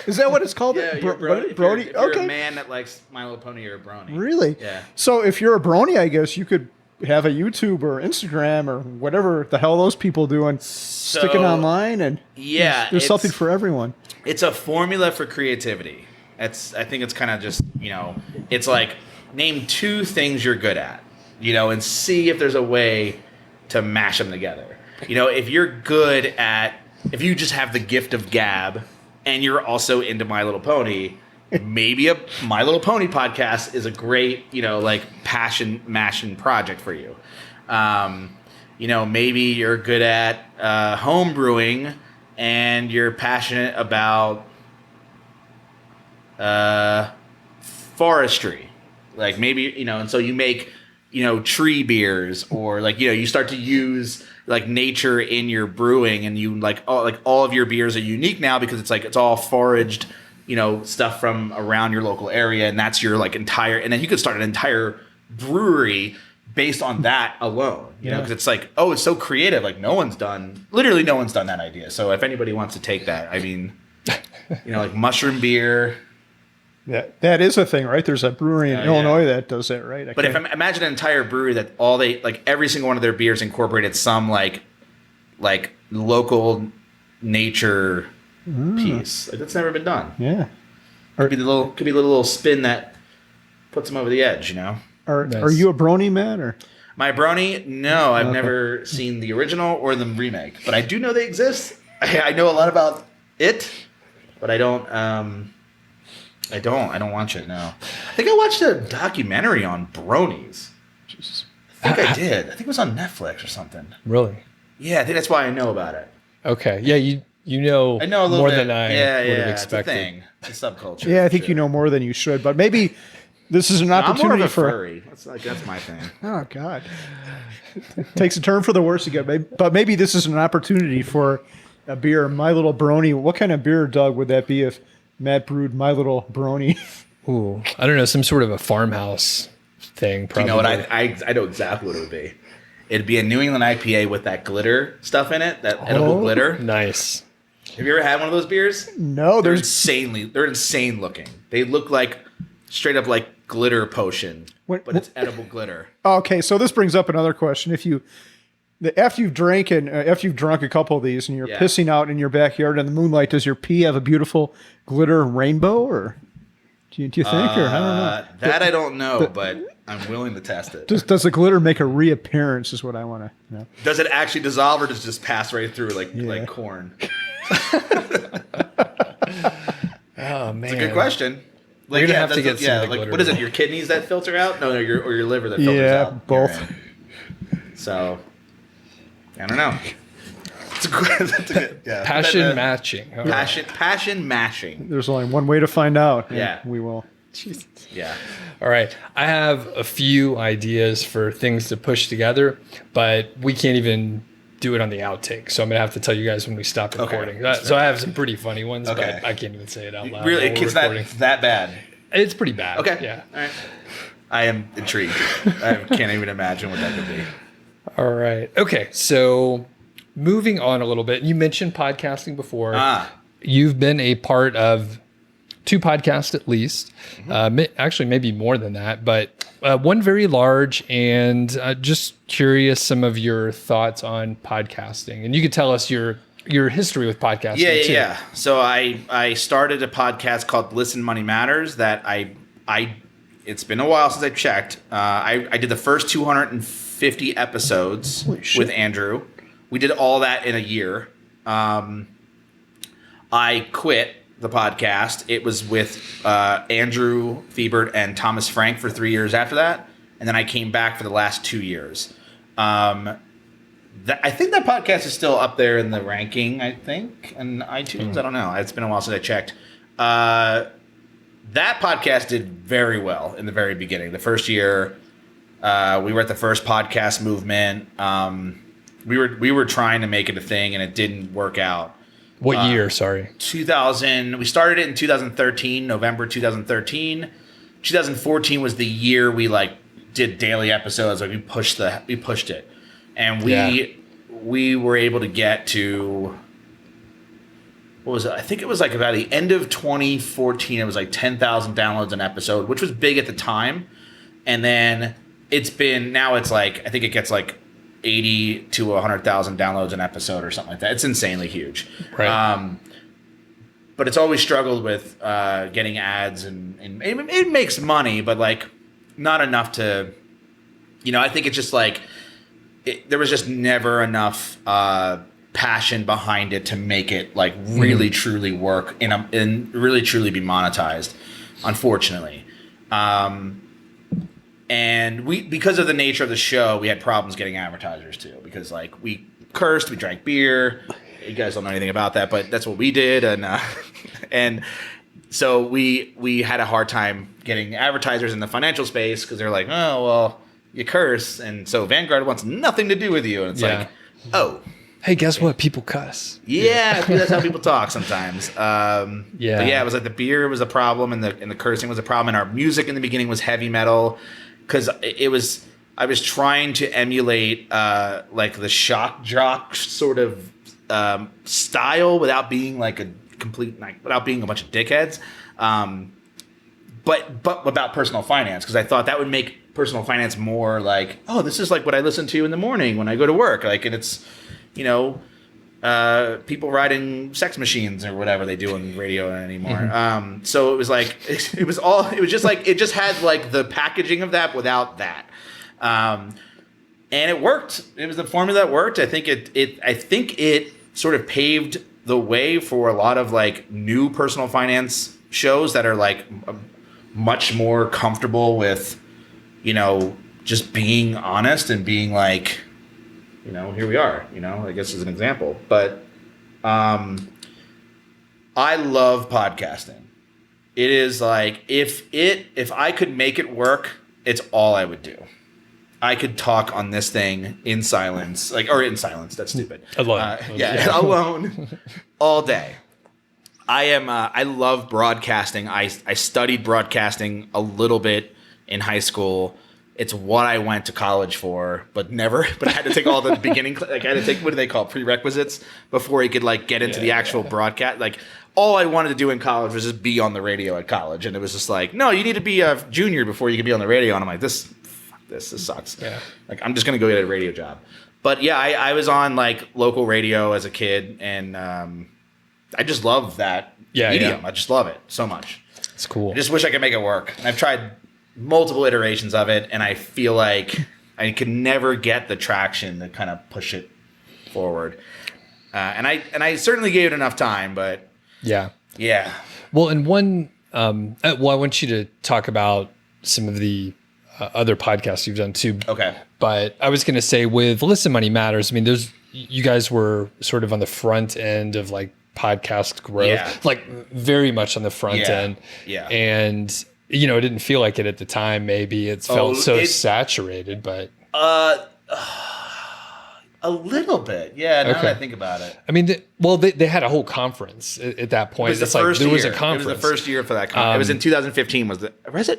Is that what it's called? Yeah, you're brony. If you're a man that likes My Little Pony, you're a brony. Really? Yeah. So if you're a brony, I guess you could have a YouTube or Instagram or whatever the hell those people do and stick it online, and there's something for everyone. It's a formula for creativity. I think it's kind of just, it's like name 2 things you're good at, and see if there's a way to mash them together. If you just have the gift of gab and you're also into My Little Pony, maybe a My Little Pony podcast is a great, like passion mashing project for you. Maybe you're good at home brewing and you're passionate about forestry. Like maybe, and so you make, tree beers, or like, you start to use like nature in your brewing, and you like all of your beers are unique now because it's all foraged, stuff from around your local area, and that's your like entire, and then you could start an entire brewery based on that alone, because it's like, oh, it's so creative. Like literally no one's done that idea. So if anybody wants to take that, I mean, like mushroom beer. Yeah, that is a thing, right? There's a brewery in Illinois that does that, right? But imagine an entire brewery that every single one of their beers incorporated some like local nature piece. Like that's never been done. Yeah. Could be the little spin that puts them over the edge, Are you a brony, man, or? My brony? No, I've never seen the original or the remake, but I do know they exist. I know a lot about it, but I don't watch it, no. I think I watched a documentary on bronies. Jesus. I think I did. I think it was on Netflix or something. Really? Yeah, I think that's why I know about it. Okay. Yeah, I know a little more than I would have expected. It's a thing. It's a subculture. Yeah, I think you know more than you should, but maybe this is an opportunity I'm more of a for furry. That's my thing. Oh God. Takes a turn for the worse again. But maybe this is an opportunity for a beer, My Little Brony. What kind of beer, Doug, would that be if Matt brewed My Little Brony? Ooh, I don't know, some sort of a farmhouse thing. Probably. You know what? I know exactly what it would be. It'd be a New England IPA with that glitter stuff in it, that edible glitter. Nice. Have you ever had one of those beers? No, they're insane looking. They look like straight up like glitter potion, but it's edible glitter. Okay, so this brings up another question. After you've drunk a couple of these and you're pissing out in your backyard in the moonlight, does your pee have a beautiful glitter rainbow, or do you think? Or I don't know. That I don't know, but I'm willing to test it. Does the glitter make a reappearance? Is what I want to know. Does it actually dissolve, or does it just pass right through like corn? Oh man, it's a good question. Like, you're gonna have to get some like what is it? Your kidneys that filter out? No, your liver that filters out. Yeah, both. So I don't know. It's a good, yeah. Passion matching. All right. Passion mashing. There's only one way to find out. Yeah. We will. Yeah. All right. I have a few ideas for things to push together, but we can't even do it on the outtake. So I'm going to have to tell you guys when we stop recording. So I have some pretty funny ones, but I can't even say it out loud. Really? It's that bad? It's pretty bad. Okay. Yeah. All right. I am intrigued. I can't even imagine what that could be. All right. Okay. So moving on a little bit, you mentioned podcasting before. You've been a part of 2 podcasts at least, actually maybe more than that, but one very large, and just curious some of your thoughts on podcasting. And you could tell us your history with podcasting too. Yeah. So I started a podcast called Listen Money Matters that it's been a while since I checked. I did the first 250 episodes with Andrew. We did all that in a year. I quit the podcast. It was with Andrew Fiebert and Thomas Frank for 3 years after that, and then I came back for the last 2 years. I think that podcast is still up there in the ranking, I think, in iTunes. I don't know. It's been a while since I checked. That podcast did very well in the very beginning. The first year, we were at the first podcast movement. We were trying to make it a thing, and it didn't work out. What year? Sorry. 2000. We started it in 2013, November 2013. 2014 was the year we did daily episodes. We pushed it, and we were able to get to, what was it? I think it was about the end of 2014. It was 10,000 downloads an episode, which was big at the time. And then I think it gets 80 to 100,000 downloads an episode or something like that. It's insanely huge. Right. But it's always struggled with getting ads, and it makes money, but not enough to, I think it's just there was just never enough passion behind it to make it really truly work and really truly be monetized, unfortunately. And because of the nature of the show, we had problems getting advertisers too, because we cursed, we drank beer. You guys don't know anything about that, but that's what we did, and so we had a hard time getting advertisers in the financial space because they're like, oh well, you curse, and so Vanguard wants nothing to do with you, and it's oh. Hey, guess what? People cuss. Yeah, that's how people talk sometimes. Yeah. But yeah, it was the beer was a problem, and the cursing was a problem, and our music in the beginning was heavy metal. Because I was trying to emulate the shock jock sort of style without being a complete without being a bunch of dickheads, but about personal finance, because I thought that would make personal finance more oh, this is what I listen to in the morning when I go to work, and it's people riding sex machines or whatever they do on radio anymore. Mm-hmm. So it was it just had the packaging of that without that. And it worked. It was the formula that worked. I think it sort of paved the way for a lot of new personal finance shows that are much more comfortable with, just being honest and being here we are, I guess as an example. But I love podcasting. It is if I could make it work, it's all I would do. I could talk on this thing in silence, or in silence, that's stupid. Alone. Alone all day. I love broadcasting. I studied broadcasting a little bit in high school. It's what I went to college for, but I had to take all the beginning, I had to take, what do they call it, prerequisites before you could get into the actual broadcast. All I wanted to do in college was just be on the radio at college. And it was just no, you need to be a junior before you can be on the radio. And I'm like, this sucks. Yeah. I'm just going to go get a radio job. But yeah, I was on local radio as a kid, and I just love that medium. I just love it so much. It's cool. I just wish I could make it work. And I've tried multiple iterations of it, and I feel like I could never get the traction to kind of push it forward. And I certainly gave it enough time, but yeah. Well, and one, I want you to talk about some of the other podcasts you've done too. Okay. But I was going to say with Listen Money Matters, I mean, you guys were sort of on the front end of like podcast growth, Yeah. like very much on the front end. Yeah. And, it didn't feel like it at the time. Maybe it felt saturated, but. A little bit. Yeah, now Okay. that I think about it. I mean, they had a whole conference at that point. It was the first there year. was a conference. It was the first year for that conference. It was in 2015 was it?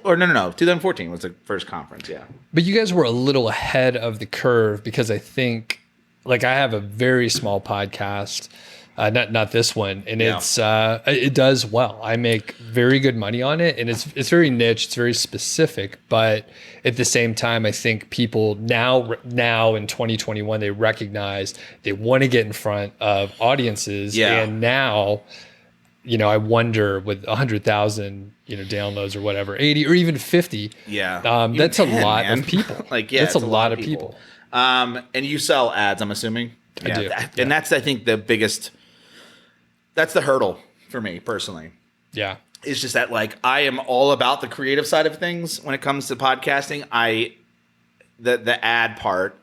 Or no. 2014 was the first conference, yeah. But you guys were a little ahead of the curve because I think, like, I have a very small podcast, not this one, and it does well. I make very good money on it, and it's very niche, it's very specific. But at the same time, I think people now in 2021 they recognize they want to get in front of audiences, and now. I wonder with 100,000, downloads or whatever, 80 or even 50. Yeah. That's a lot of people. That's a lot of people. And you sell ads, I'm assuming. I do. And that's, I think, that's the hurdle for me personally. Yeah. It's just that, like, I am all about the creative side of things when it comes to podcasting. The ad part,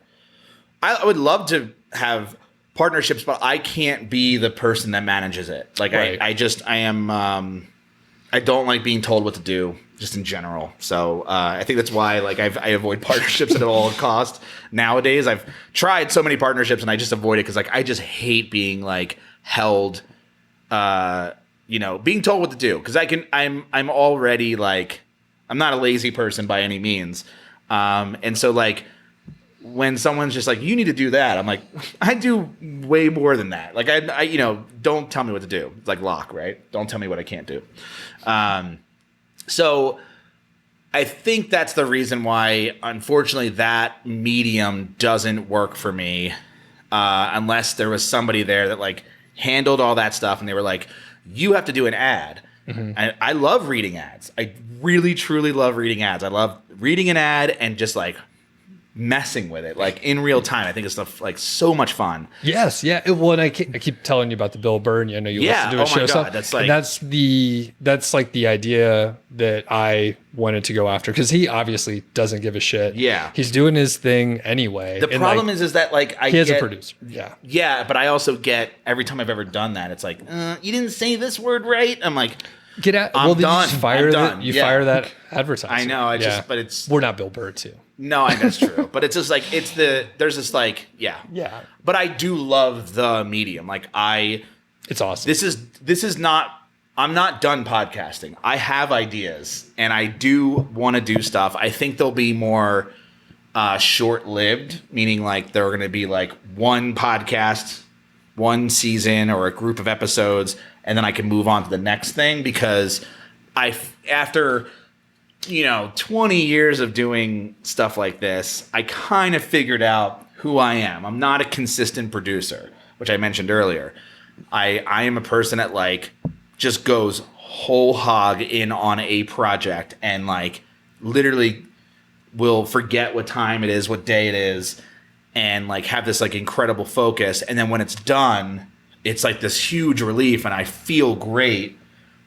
I would love to have partnerships, but I can't be the person that manages it. Like, right. I don't like being told what to do, just in general. So I think that's why, like, I avoid partnerships at all cost. Nowadays, I've tried so many partnerships and I just avoid it because, like, I just hate being, like, held, being told what to do. Because I'm already, like, I'm not a lazy person by any means. And so, like, when someone's just like, you need to do that, I'm like, I do way more than that. Like, I don't tell me what to do. It's like Locke, right? Don't tell me what I can't do. So I think that's the reason why, unfortunately, that medium doesn't work for me, unless there was somebody there that, like, handled all that stuff and they were like, you have to do an ad. Mm-hmm. I love reading ads. I really, truly love reading ads. I love reading an ad and just, like, messing with it, like, in real time. I think it's, like, so much fun. Yes, yeah. Well, and I keep telling you about the Bill Burr, and I know you listen to his show. God, that's like, that's like the idea that I wanted to go after, because he obviously doesn't give a shit. Yeah, he's doing his thing anyway. The problem is that, like, he has a producer. Yeah, but I also get, every time I've ever done that, it's like, you didn't say this word right. I'm like, get out. I'm done. Fire that. Fire that advertiser. I know. But we're not Bill Burr too. No, that's true. But it's just like, there's this, like, yeah. But I do love the medium. Like, it's awesome. This is not, I'm not done podcasting. I have ideas and I do want to do stuff. I think they'll be more short-lived, meaning, like, they're going to be, like, one podcast, one season or a group of episodes, and then I can move on to the next thing, because after 20 years of doing stuff like this, I kind of figured out who I am. I'm not a consistent producer, which I mentioned earlier. I am a person that, like, just goes whole hog in on a project and, like, literally will forget what time it is, what day it is, and, like, have this, like, incredible focus. And then when it's done, it's like this huge relief and I feel great.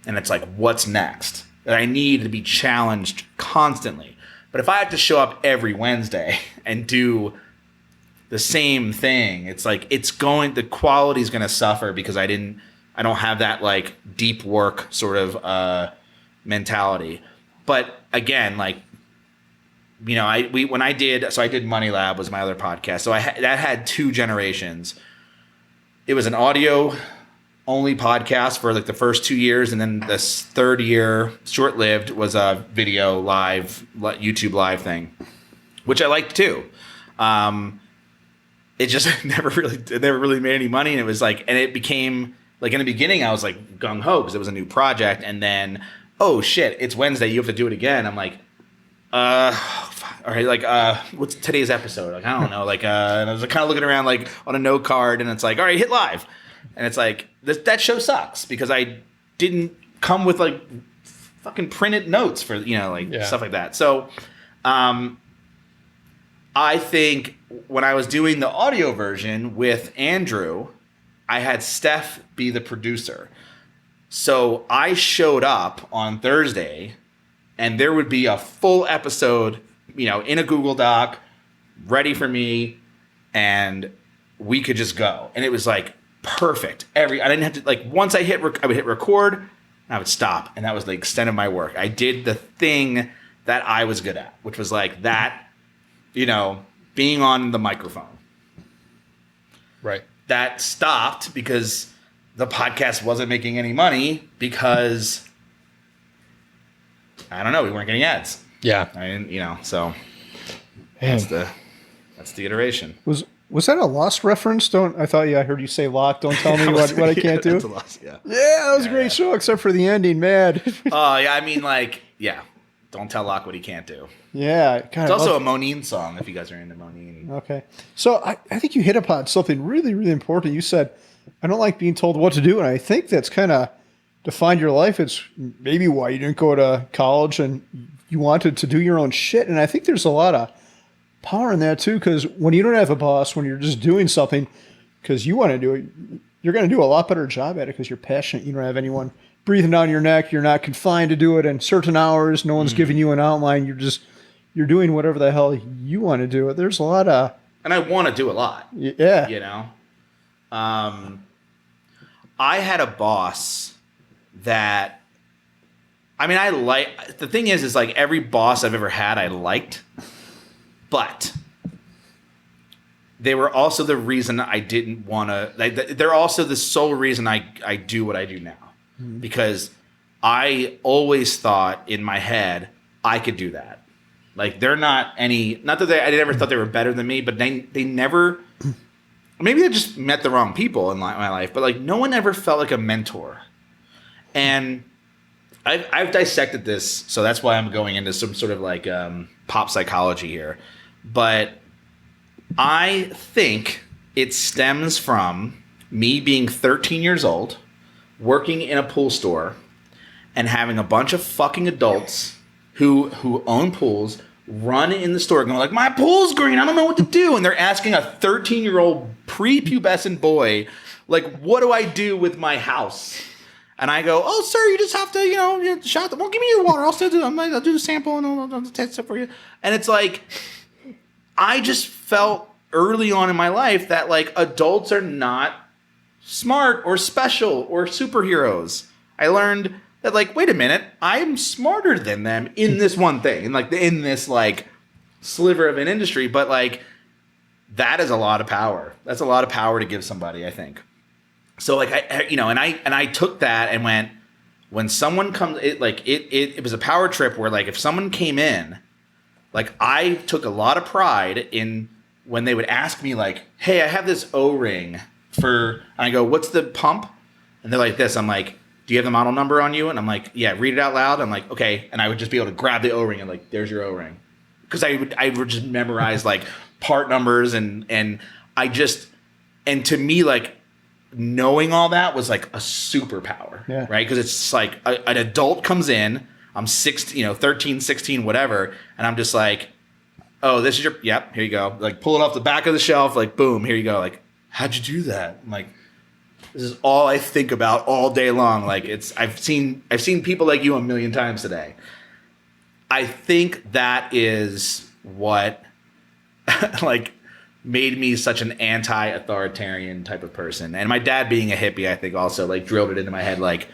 And it's like, what's next? That I need to be challenged constantly. But if I have to show up every Wednesday and do the same thing, it's like, the quality is going to suffer, because I don't have that, like, deep work sort of mentality. But again, like, I did Money Lab was my other podcast. So that had two generations. It was an audio only podcast for, like, the first 2 years, and then this third year, short-lived, was a video live, YouTube live thing, which I liked too. It just never really made any money, and it was like, and it became, like, in the beginning I was, like, gung ho because it was a new project, and then, oh shit, it's Wednesday, you have to do it again. I'm like, all right, like, what's today's episode? Like, I don't know, like, and I was kind of looking around, like, on a note card, and it's like, all right, hit live. And it's like, that show sucks because I didn't come with, like, fucking printed notes for, stuff like that. So I think when I was doing the audio version with Andrew, I had Steph be the producer. So I showed up on Thursday and there would be a full episode, in a Google Doc ready for me. And we could just go. And it was like perfect. I didn't have to, like, once I would hit record, and I would stop. And that was the extent of my work. I did the thing that I was good at, which was like that, being on the microphone. Right. That stopped because the podcast wasn't making any money because, I don't know, we weren't getting ads. Yeah. I mean, so Man. that's the iteration. Was that a Lost reference? I heard you say Lost. Don't tell me what I can't do. That's a Lost, yeah. Yeah, that was a great show, except for the ending, man. Oh, yeah, I mean, like, yeah. Don't tell Locke what he can't do. Yeah. God, It's also a Monine song, if you guys are into Monine. Okay. So I think you hit upon something really, really important. You said, I don't like being told what to do. And I think that's kind of defined your life. It's maybe why you didn't go to college and you wanted to do your own shit. And I think there's a lot of power in that too, because when you don't have a boss, when you're just doing something because you want to do it, you're going to do a lot better job at it because you're passionate. You don't have anyone breathing down your neck. You're not confined to do it in certain hours. No one's giving you an outline. You're doing whatever the hell you want to do. There's a lot of... And I want to do a lot. Yeah. I had a boss that... I mean, the thing is like every boss I've ever had I liked, but they were also the reason I didn't want to... They're also the sole reason I do what I do now. Because I always thought in my head I could do that. Like, they're not that I never thought they were better than me, but they never, maybe I just met the wrong people in my life, but like no one ever felt like a mentor. And I've dissected this, so that's why I'm going into some sort of like pop psychology here. But I think it stems from me being 13 years old, working in a pool store, and having a bunch of fucking adults who own pools run in the store going like, my pool's green, I don't know what to do. And they're asking a 13-year-old prepubescent boy, like, what do I do with my house? And I go, oh, sir, you just have to, shot them. Well, give me your water. I'll do the sample and I'll test it for you. And it's like, I just felt early on in my life that like adults are not smart or special or superheroes. I learned that like, wait a minute, I'm smarter than them in this one thing, in this like sliver of an industry. But like, that is a lot of power. That's a lot of power to give somebody, I think. So like I took that and went, when someone comes, it was a power trip where like if someone came in, like I took a lot of pride in when they would ask me like, hey, I have this O-ring. And I go, what's the pump? And they're like this. I'm like, do you have the model number on you? And I'm like, yeah, read it out loud. I'm like, okay. And I would just be able to grab the O-ring and like, there's your O-ring. Because I would just memorize like part numbers and to me, like knowing all that was like a superpower, right? Because it's like an adult comes in, I'm 16, 13, 16, whatever. And I'm just like, oh, this is here you go. Like pull it off the back of the shelf, like boom, here you go. Like, how'd you do that? I'm like, this is all I think about all day long. Like I've seen people like you a million times today. I think that is what like made me such an anti-authoritarian type of person. And my dad being a hippie, I think also like drilled it into my head, like,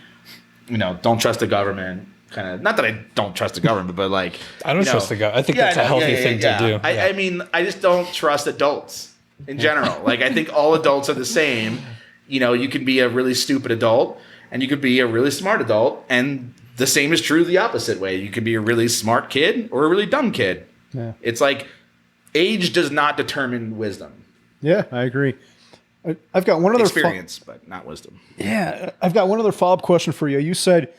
don't trust the government. Kind of, not that I don't trust the government, but like, I don't trust the government. I think that's a healthy thing to do. I mean, I just don't trust adults in general. Like, I think all adults are the same. You can be a really stupid adult and you could be a really smart adult. And the same is true the opposite way. You could be a really smart kid or a really dumb kid. Yeah. It's like age does not determine wisdom. Yeah, I agree. I've got one other experience, but not wisdom. Yeah, I've got one other follow-up question for you. You said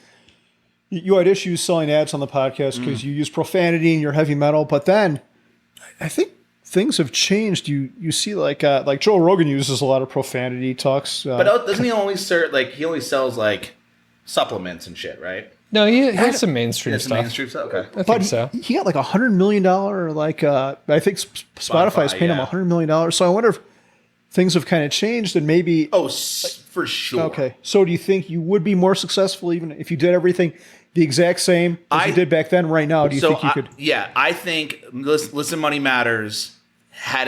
you had issues selling ads on the podcast because you use profanity in your heavy metal, but then I think things have changed. You see like Joe Rogan uses a lot of profanity talks. But doesn't he only he only sells like supplements and shit, right? No, he has some mainstream stuff. Mainstream stuff. Okay, I think so. He got like $100 million. I think Spotify is paying him $100 million. So I wonder if things have kind of changed and maybe. Oh, for sure. Okay, so do you think you would be more successful even if you did everything the exact same as you did back then? Right now, do you think you could? Yeah, I think Listen Money Matters had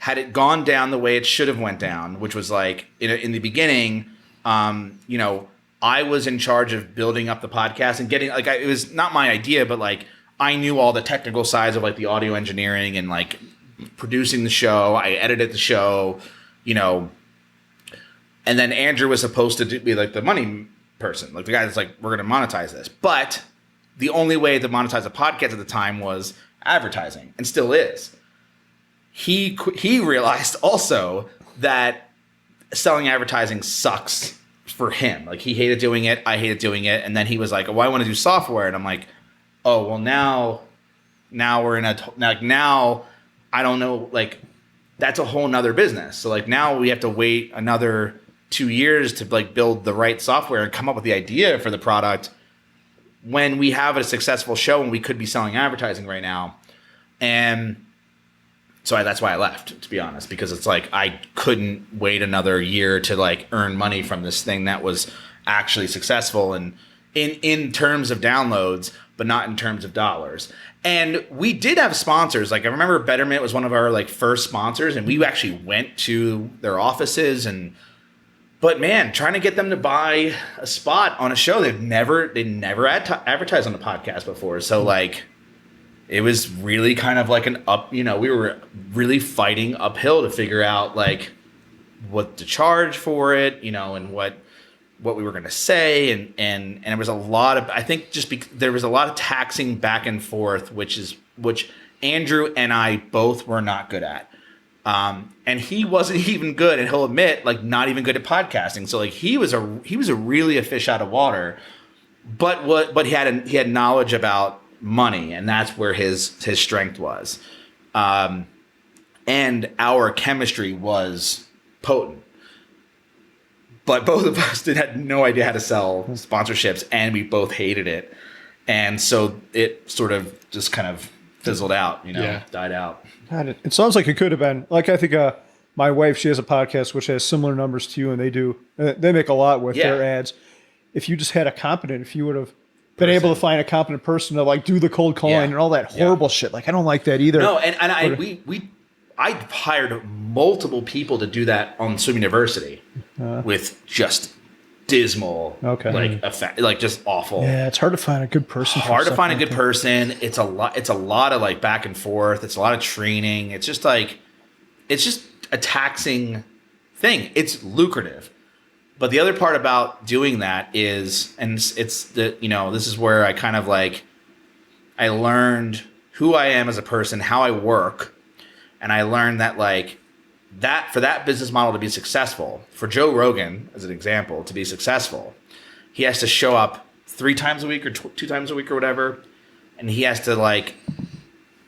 had it gone down the way it should have went down, which was like in the beginning, you know, I was in charge of building up the podcast and getting like it was not my idea, but like I knew all the technical sides of like the audio engineering and like producing the show. I edited the show, you know, and then Andrew was supposed to be like the money person, like the guy that's like, we're going to monetize this. But the only way to monetize a podcast at the time was advertising, and still is. He realized also that selling advertising sucks for him. Like he hated doing it. I hated doing it. And then he was like, oh, I want to do software. And I'm like, oh, well now we're in now I don't know, like that's a whole nother business. So like now we have to wait another 2 years to like build the right software and come up with the idea for the product when we have a successful show and we could be selling advertising right now. And so that's why I left, to be honest, because it's like I couldn't wait another year to like earn money from this thing that was actually successful and in terms of downloads, but not in terms of dollars. And we did have sponsors. Like I remember Betterment was one of our like first sponsors, and we actually went to their offices but man, trying to get them to buy a spot on a show, they never advertised on the podcast before. So like it was really kind of like we were really fighting uphill to figure out like what to charge for it, you know, and what we were going to say. And there was a lot of, I think there was a lot of taxing back and forth, which Andrew and I both were not good at. And he wasn't even good, and he'll admit, like, not even good at podcasting. So like he was a really a fish out of water, but he had knowledge about money, and that's where his strength was. And our chemistry was potent. But both of us had no idea how to sell sponsorships, and we both hated it. And so it sort of just kind of fizzled out, died out. God, it sounds like it could have been. Like, I think my wife, she has a podcast which has similar numbers to you, and they make a lot with their ads. If you just had if you would have been able to find a competent person to like do the cold calling and all that horrible shit. Like, I don't like that either. No, I hired multiple people to do that on Swim University with just dismal, effect, like just awful. Yeah, it's hard to find a good person. Hard to find a good person. It's a lot of like back and forth. It's a lot of training. It's just a taxing thing. It's lucrative. But the other part about doing that is, and it's the, this is where I kind of like, I learned who I am as a person, how I work. And I learned that like that for that business model to be successful, for Joe Rogan, as an example, to be successful, he has to show up 3 times a week or 2 times a week or whatever. And he has to like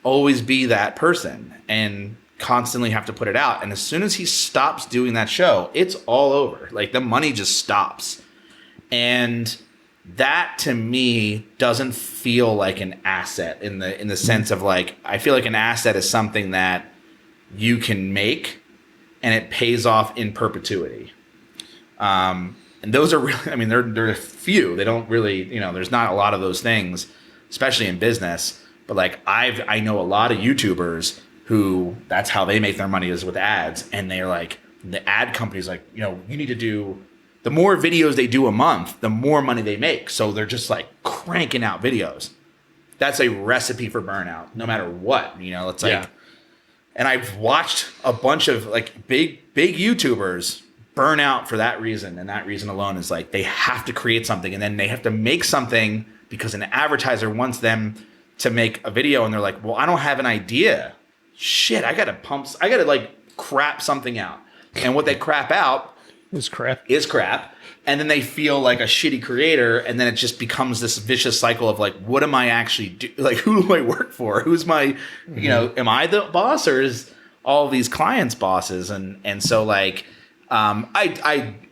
always be that person and constantly have to put it out. And as soon as he stops doing that show, it's all over. Like the money just stops. And that to me doesn't feel like an asset in the sense of like, I feel like an asset is something that you can make and it pays off in perpetuity. And those are really, I mean, they're a few. They don't really, there's not a lot of those things, especially in business. But like I know a lot of YouTubers who that's how they make their money is with ads. And they're like, the ad company's like, you need to do, the more videos they do a month, the more money they make. So they're just like cranking out videos. That's a recipe for burnout, no matter what, it's like, and I've watched a bunch of like big YouTubers burn out for that reason. And that reason alone is like, they have to create something and then they have to make something because an advertiser wants them to make a video. And they're like, well, I don't have an idea. Shit, I got to like crap something out. And what they crap out is crap. And then they feel like a shitty creator. And then it just becomes this vicious cycle of like, what am I actually do? Like, who do I work for? Who's my, am I the boss or is all these clients bosses? And so like, I'm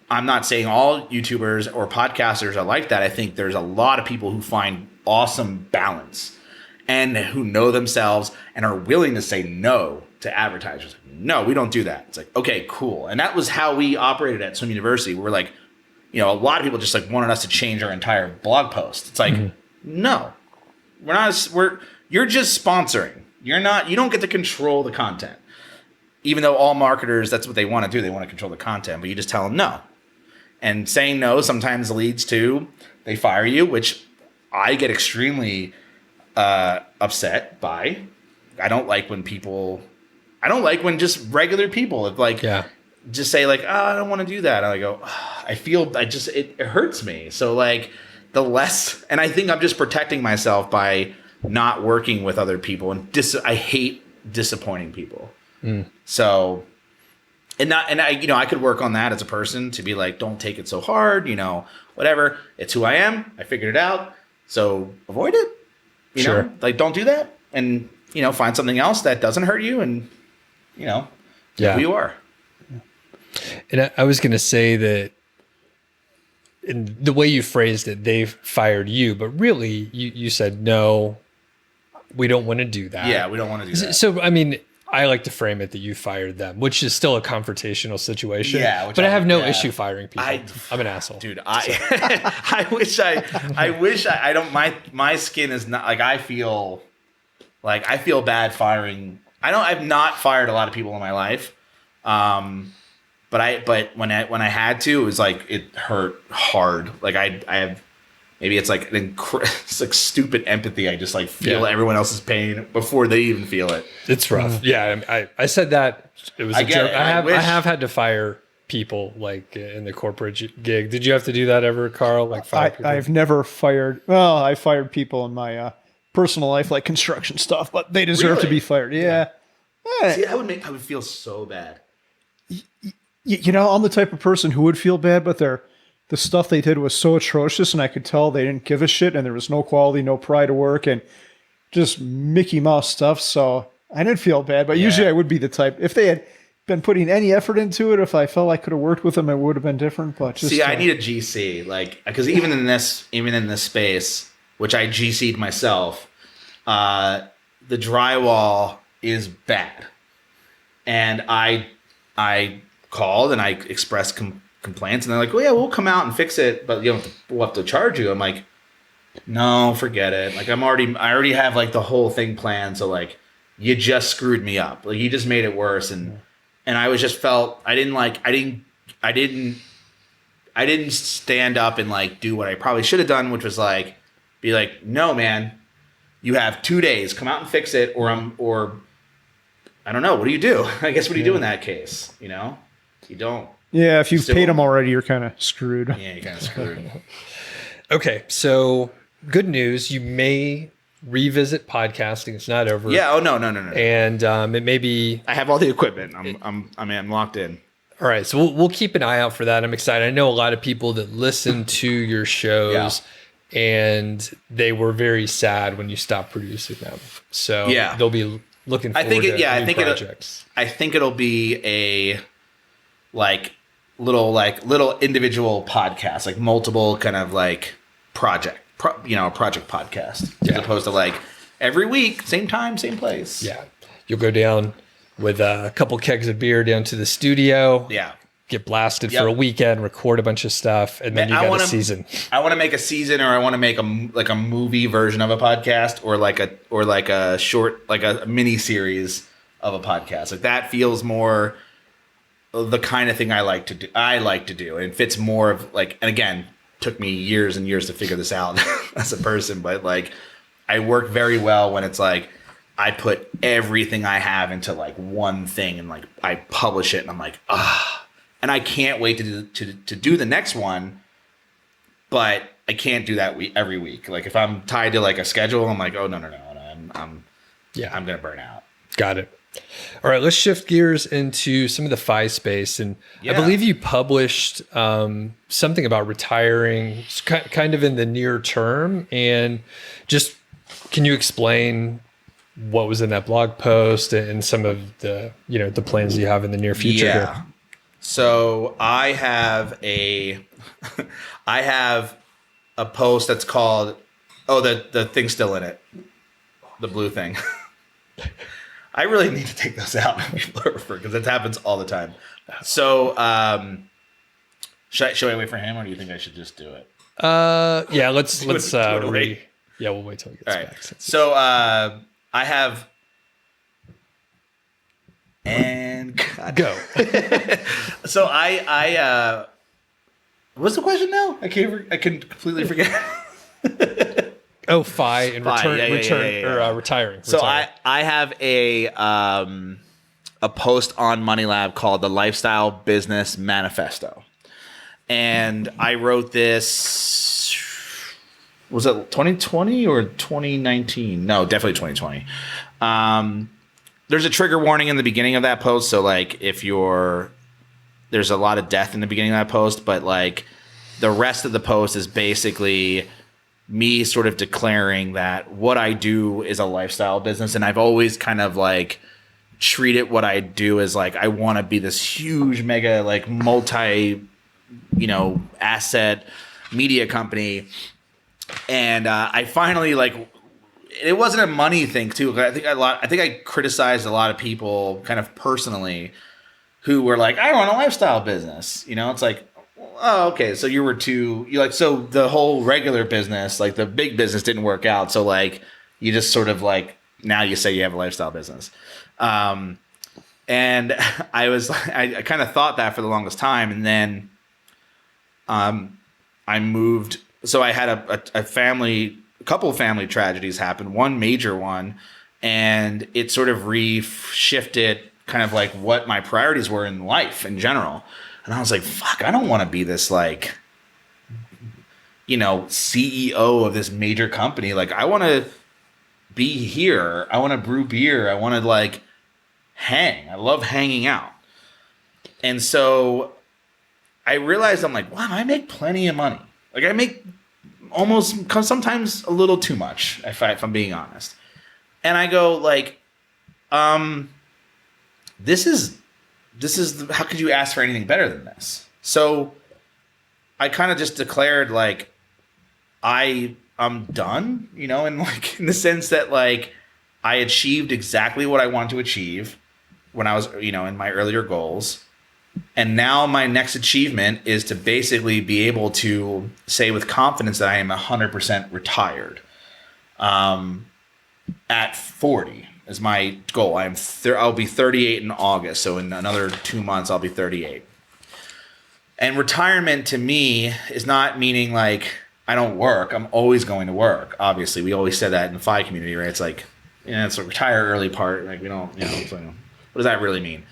not saying all YouTubers or podcasters are like that. I think there's a lot of people who find awesome balance and who know themselves and are willing to say no to advertisers. No, we don't do that. It's like, okay, cool. And that was how we operated at Swim University. We're like, a lot of people just like wanted us to change our entire blog post. It's like, no, you're just sponsoring. You don't get to control the content. even though all marketers, that's what they want to do. They want to control the content, but you just tell them no. And saying no sometimes leads to they fire you, which I get extremely upset by. I don't like when just regular people just say like, oh, I don't want to do that. And I go, oh, it hurts me. So like and I think I'm just protecting myself by not working with other people, and I hate disappointing people. So, I could work on that as a person to be like, don't take it so hard, whatever. It's who I am. I figured it out. So avoid it. You know, like don't do that, and find something else that doesn't hurt you, and who you are. And I was going to say that in the way you phrased it, they've fired you, but really you said, no, we don't want to do that. Yeah, we don't want to do that. So, I mean, I like to frame it that you fired them, which is still a confrontational situation. Yeah, but I have no issue firing people. I'm an asshole, dude. I wish I don't. My skin is not like I feel bad firing. I've not fired a lot of people in my life, but when I had to, it was like it hurt hard. Like I have. Maybe it's like it's like stupid empathy. I just like feel everyone else's pain before they even feel it. It's rough. Yeah, I said that. It was a joke. I have had to fire people like in the corporate gig. Did you have to do that ever, Carl? Like fire people? I've never fired. Well, I fired people in my personal life, like construction stuff, but they deserve to be fired. Yeah. See, I would feel so bad. I'm the type of person who would feel bad, but the stuff they did was so atrocious, and I could tell they didn't give a shit, and there was no quality, no pride of work, and just Mickey Mouse stuff. So I didn't feel bad, but usually I would be the type. If they had been putting any effort into it, if I felt I could have worked with them, it would have been different. But just, I need a GC, because even in this space, which I GC'd myself, the drywall is bad, and I called and I expressed complaints, and they're like, well, yeah, we'll come out and fix it, but we'll have to charge you. I'm like, no, forget it. Like I already have like the whole thing planned. So like, you just screwed me up. Like you just made it worse. And I was just felt, I didn't stand up and like do what I probably should have done, which was like, be like, no, man, you have 2 days, come out and fix it. Or I don't know. What do you do? I guess, what do you do in that case? You don't. Yeah, if you've paid them already, you're kind of screwed. Yeah, you're kind of screwed. Okay, so good news. You may revisit podcasting. It's not over. Yeah. Oh no. And it may be. I have all the equipment. I'm locked in. All right, so we'll keep an eye out for that. I'm excited. I know a lot of people that listen to your shows, and they were very sad when you stopped producing them. So they'll be looking forward to new projects. I think it'll be a little individual podcast, like multiple kind of like project podcast, as opposed to like every week, same time, same place. Yeah. You'll go down with a couple kegs of beer down to the studio. Yeah. Get blasted for a weekend, record a bunch of stuff, and then you got a season. I want to make a season, or I want to make a movie version of a podcast, or like a short, like a mini series of a podcast. Like that feels more the kind of thing I like to do, and it fits more of like, and again, took me years and years to figure this out as a person, but like I work very well when it's like I put everything I have into like one thing, and like I publish it, and I'm like, and I can't wait to do the next one, but I can't do that every week. Like if I'm tied to like a schedule, I'm like, oh no, I'm gonna burn out. Got it. All right, let's shift gears into some of the FI space. And I believe you published something about retiring kind of in the near term. And just, can you explain what was in that blog post and some of the, the plans you have in the near future here? So I have a post that's called, the thing's still in it. The blue thing. I really need to take those out because it happens all the time. So, should I wait for him, or do you think I should just do it? Yeah, let's wait. Yeah, we'll wait till he gets back. So, I have and God. Go. So what's the question now? I can completely forget. Oh, FI and FI, retiring. So I have a post on Money Lab called the Lifestyle Business Manifesto. And I wrote this, was it 2020 or 2019? No, definitely 2020. There's a trigger warning in the beginning of that post. So like there's a lot of death in the beginning of that post, but like the rest of the post is basically me sort of declaring that what I do is a lifestyle business. And I've always kind of like treated what I do as like, I want to be this huge mega like multi, asset media company. And I finally like, it wasn't a money thing too. I think I criticized a lot of people kind of personally who were like, I run a lifestyle business. It's like, oh, okay. So so the whole regular business, like the big business didn't work out. So like, you just sort of like, now you say you have a lifestyle business. And I kind of thought that for the longest time. And then, I moved. So I had a couple of family tragedies happen, one major one, and it sort of shifted kind of like what my priorities were in life in general. And I was like, fuck, I don't want to be this like, CEO of this major company. Like I want to be here. I want to brew beer. I want to like hang. I love hanging out. And so I realized I'm like, wow, I make plenty of money. Like I make almost sometimes a little too much, if I'm being honest. And I go like, this is how could you ask for anything better than this? So I kind of just declared like, I'm done, and like in the sense that like I achieved exactly what I wanted to achieve when I was, in my earlier goals. And now my next achievement is to basically be able to say with confidence that I am 100% retired. At 40 is my goal. I'll be 38 in August. So in another 2 months, I'll be 38. And retirement to me is not meaning like I don't work. I'm always going to work. Obviously, we always said that in the FI community, right? It's like, it's a retire early part. Like we don't, what does that really mean?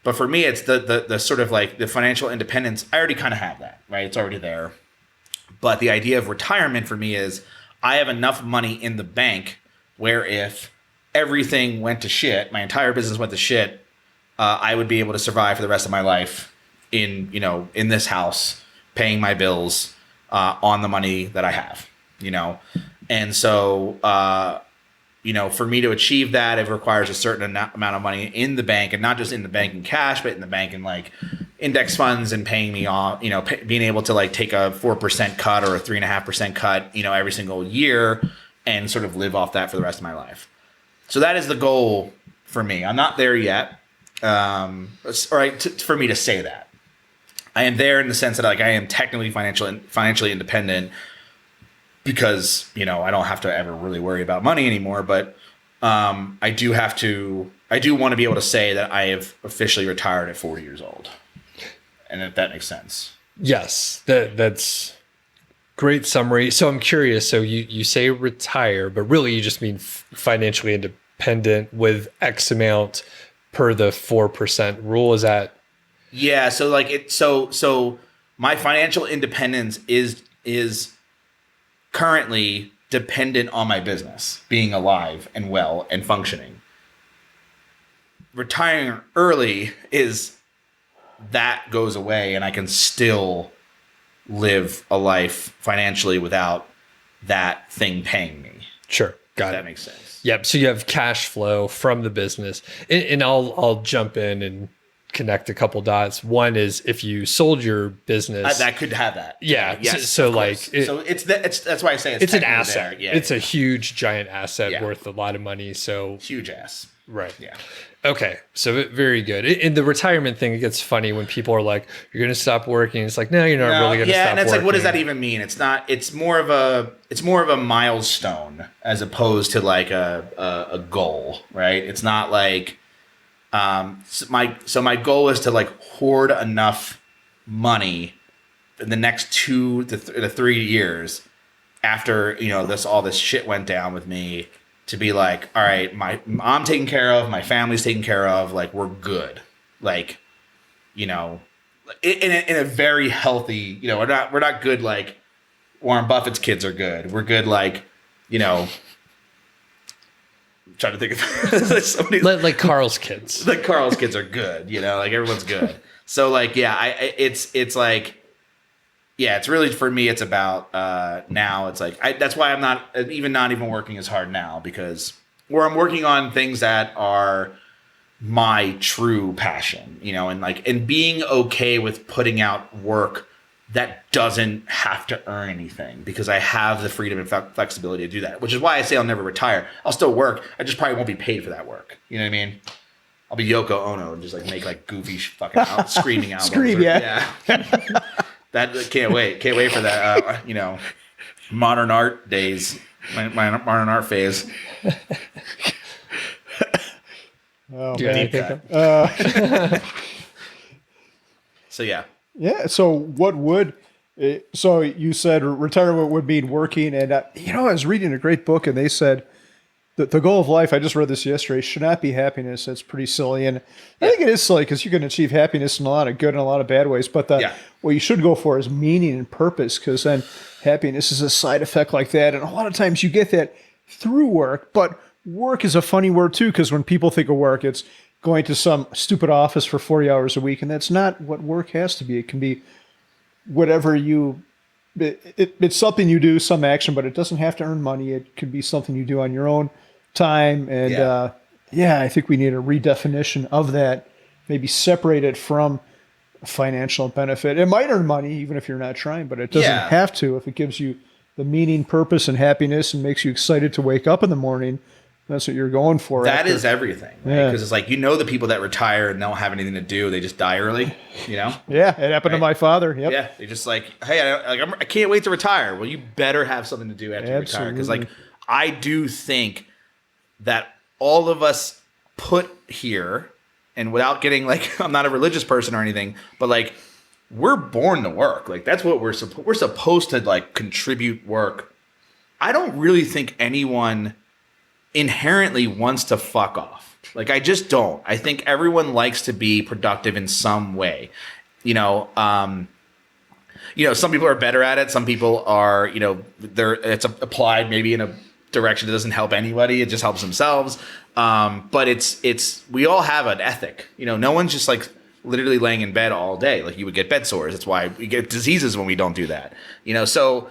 But for me, it's the sort of like the financial independence. I already kind of have that, right? It's already there. But the idea of retirement for me is I have enough money in the bank where if everything went to shit, my entire business went to shit, I would be able to survive for the rest of my life in this house, paying my bills on the money that I have, And so, for me to achieve that, it requires a certain amount of money in the bank, and not just in the bank in cash, but in the bank in like index funds and paying me off, being able to like take a 4% cut or a 3.5% cut, every single year and sort of live off that for the rest of my life. So that is the goal for me. I'm not there yet. For me to say that. I am there in the sense that like I am technically financially independent, because I don't have to ever really worry about money anymore. But I do want to be able to say that I have officially retired at 40 years old, and if that makes sense. Yes, that's great summary. So I'm curious. So you say retire, but really you just mean financially independent with X amount per the 4% rule. Is that? Yeah. So like so my financial independence is currently dependent on my business being alive and well and functioning. Retiring early is that goes away, and I can still live a life financially without that thing paying me. Sure. Got it. That makes sense. Yep. So you have cash flow from the business, and I'll jump in and connect a couple dots. One is if you sold your business, that could have that. Yeah. Yes. So like, so that's why I say it's an asset. There. Yeah. It's a huge, giant asset worth a lot of money. So huge ass. Right. Yeah. Okay. So very good. In the retirement thing, it gets funny when people are like, "You're going to stop working." It's like, no, you're not really going to stop working. Yeah, and it's like, what does that even mean? It's not. It's more of a milestone as opposed to like a goal, right? It's not like So my goal is to like hoard enough money in the next 2 to 3 years after, you know, all this shit went down with me, to be like, all right, I'm taken care of, my family's taken care of, like we're good. Like, you know, in a very healthy, you know, we're not good like Warren Buffett's kids are good. We're good like, you know, I'm trying to think of somebody like Carl's kids. Like Carl's kids are good, you know, like everyone's good. So like, yeah, it's like, yeah, it's really, for me, it's about now. It's like that's why I'm not even working as hard now, because where I'm working on things that are my true passion, you know, and being okay with putting out work that doesn't have to earn anything, because I have the freedom and flexibility to do that, which is why I say I'll never retire. I'll still work. I just probably won't be paid for that work. You know what I mean? I'll be Yoko Ono and just like make like goofy fucking screaming albums. Scream, yeah. That can't wait for that. You know, modern art days, my modern art phase. Oh, Deep man. So yeah. Yeah. So what would? So you said retirement would mean working, and you know, I was reading a great book, and they said that the goal of life, I just read this yesterday, should not be happiness. That's pretty silly, and I think it is silly, because you can achieve happiness in a lot of good and a lot of bad ways. But what you should go for is meaning and purpose, because then happiness is a side effect like that, and a lot of times you get that through work. But work is a funny word too, because when people think of work, it's going to some stupid office for 40 hours a week, and that's not what work has to be. It can be whatever it's something you do, some action, but it doesn't have to earn money. It could be something you do on your own time. And I think we need a redefinition of that, maybe separate it from financial benefit. It might earn money even if you're not trying, but it doesn't have to. If it gives you the meaning, purpose, and happiness, and makes you excited to wake up in the morning, that's what you're going for. That is everything, right? Because it's like, you know, the people that retire and don't have anything to do, they just die early, you know? Yeah, it happened to my father. Yep. Yeah, they just like, hey, I can't wait to retire. Well, you better have something to do after you retire. Because like, I do think that all of us put here, and without getting like, I'm not a religious person or anything, but like, we're born to work. Like, that's what we're supposed to like contribute work. I don't really think anyone inherently wants to fuck off. Like, I just don't. I think everyone likes to be productive in some way. You know, some people are better at it. Some people are, you know, it's applied maybe in a direction that doesn't help anybody. It just helps themselves. But we all have an ethic. You know, no one's just like literally laying in bed all day. Like, you would get bed sores. That's why we get diseases when we don't do that. You know, so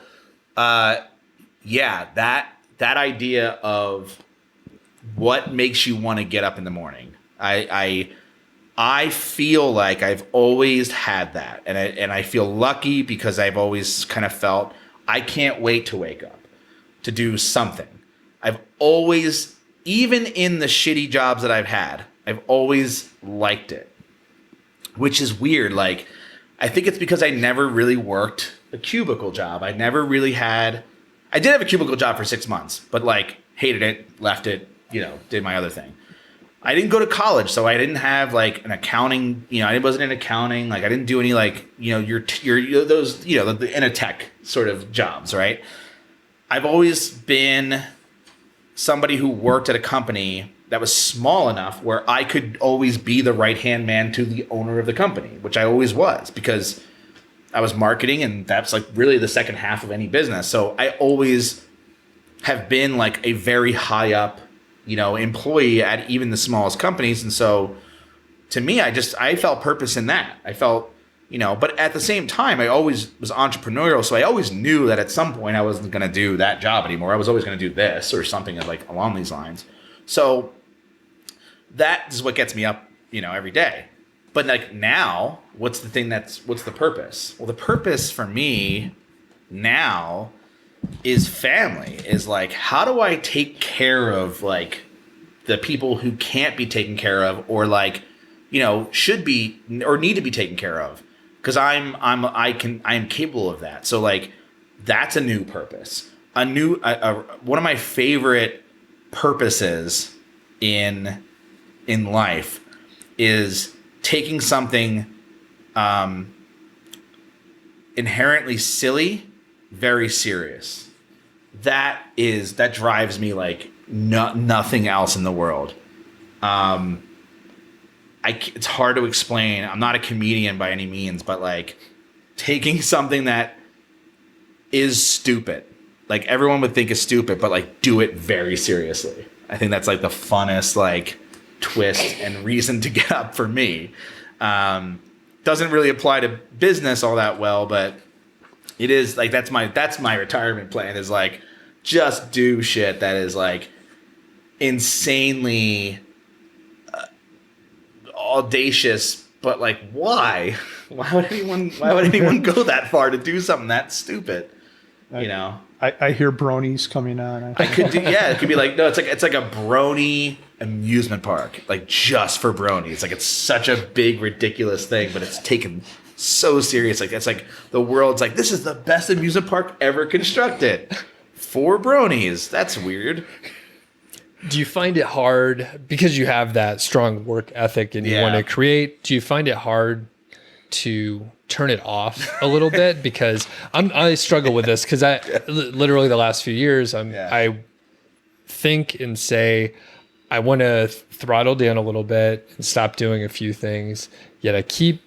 that idea of what makes you want to get up in the morning. I feel like I've always had that, and I feel lucky, because I've always kind of felt I can't wait to wake up to do something. I've always, even in the shitty jobs that I've had, I've always liked it, which is weird. Like, I think it's because I never really worked a cubicle job. I did have a cubicle job for 6 months, but like hated it, left it, you know, did my other thing. I didn't go to college, so I didn't have like an accounting, you know, I wasn't in accounting. Like, I didn't do any like, you know, those, you know, the in a tech sort of jobs, right? I've always been somebody who worked at a company that was small enough where I could always be the right-hand man to the owner of the company, which I always was, because I was marketing, and that's like really the second half of any business. So I always have been like a very high up, you know, employee at even the smallest companies. And so to me, I felt purpose in that. I felt, you know, but at the same time, I always was entrepreneurial. So I always knew that at some point I wasn't going to do that job anymore. I was always going to do this or something like along these lines. So that is what gets me up, you know, every day. But like now, what's the purpose? Well, the purpose for me now is family. Is like, how do I take care of like the people who can't be taken care of, or like, you know, should be or need to be taken care of, because I am capable of that. So like, that's a new purpose. One of my favorite purposes in life is taking something inherently silly very serious. That drives me like nothing else in the world. It's hard to explain. I'm not a comedian by any means, but like taking something that is stupid, like everyone would think is stupid, but like do it very seriously. I think that's like the funnest like twist and reason to get up for me. Doesn't really apply to business all that well, but it is like that's my retirement plan, is like just do shit that is like insanely audacious, but like why would anyone go that far to do something that stupid? You know, I hear bronies coming on. I could do, yeah, it could be like, no, it's like a brony amusement park, like just for bronies. Like it's such a big ridiculous thing, but it's taken so serious. Like it's like the world's like, this is the best amusement park ever constructed for bronies. That's weird. Do you find it hard because you have that strong work ethic and you want to create? Do you find it hard to turn it off a little bit? Because I struggle with this because I literally the last few years I think and say I want to throttle down a little bit and stop doing a few things. Yet I keep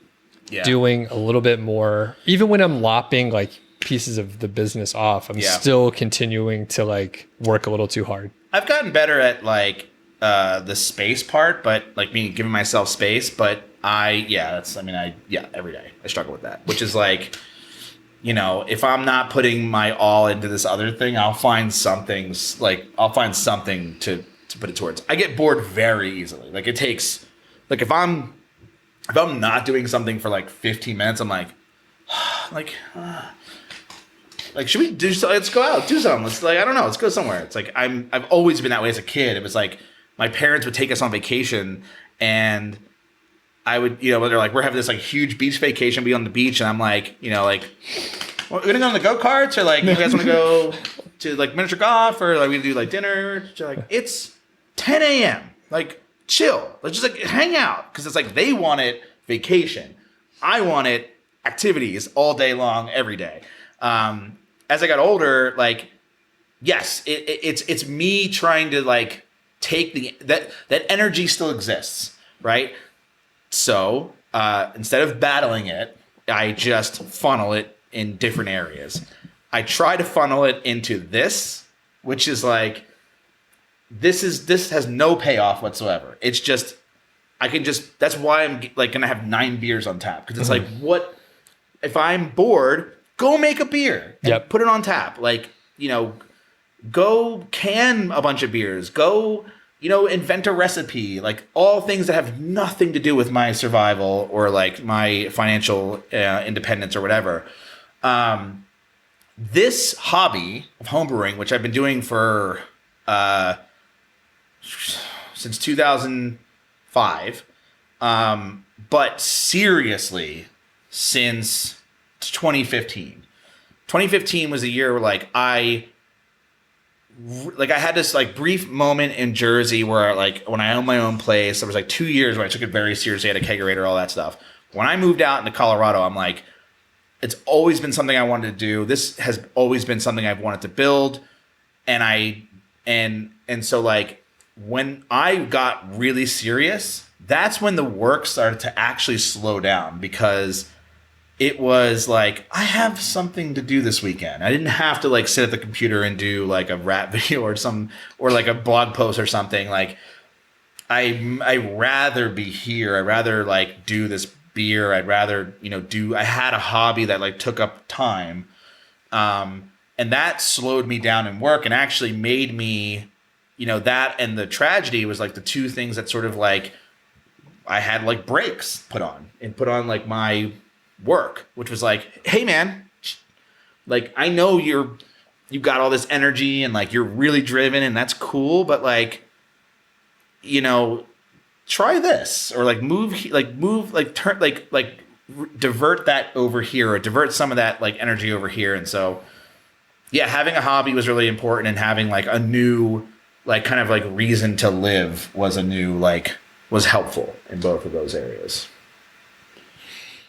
doing a little bit more, even when I'm lopping like pieces of the business off. I'm still continuing to like work a little too hard. I've gotten better at like the space part, but like me giving myself space. But every day I struggle with that, which is like, you know, if I'm not putting my all into this other thing, I'll find something to put it towards. I get bored very easily. Like it takes, like if I'm not doing something for like 15 minutes, I'm like, should we do so? Let's go out, do something. Let's I don't know. Let's go somewhere. It's like I've always been that way as a kid. It was like my parents would take us on vacation, and I would, you know, they're like, we're having this like huge beach vacation, be on the beach, and I'm like, you know, like, we're gonna go on the go-karts, or like, you guys want to go to like miniature golf, or like we do like dinner? So like, it's 10 a.m. Like, chill. Let's just like hang out, because it's like they want it vacation, I want it activities all day long, every day. As I got older, like, yes, it's me trying to like take that energy still exists, right? So instead of battling it, I just funnel it in different areas. I try to funnel it into this, which is like, this has no payoff whatsoever. It's just, that's why I'm like gonna have 9 beers on tap, because it's like, what if I'm bored? Go make a beer and put it on tap. Like, you know, go can a bunch of beers. Go, you know, invent a recipe. Like all things that have nothing to do with my survival or like my financial independence or whatever. This hobby of homebrewing, which I've been doing for since 2005, but seriously since 2015. 2015 was a year where like I had this like brief moment in Jersey where like when I owned my own place, there was like 2 years where I took it very seriously. I had a kegerator, all that stuff. When I moved out into Colorado, I'm like, it's always been something I wanted to do. This has always been something I've wanted to build. And so like when I got really serious, that's when the work started to actually slow down, because it was like, I have something to do this weekend. I didn't have to like sit at the computer and do like a rap video or like a blog post or something. Like I rather be here. I'd rather like do this beer. I'd rather, you know, I had a hobby that like took up time. And that slowed me down in work and actually made me, you know, that and the tragedy was like the two things that sort of like, I had like brakes put on like my work, which was like, hey man, like I know you've got all this energy and like you're really driven and that's cool, but like, you know, try this, or like divert that over here, or divert some of that like energy over here. And so yeah, having a hobby was really important, and having like a new like kind of like reason to live was a new like was helpful in both of those areas.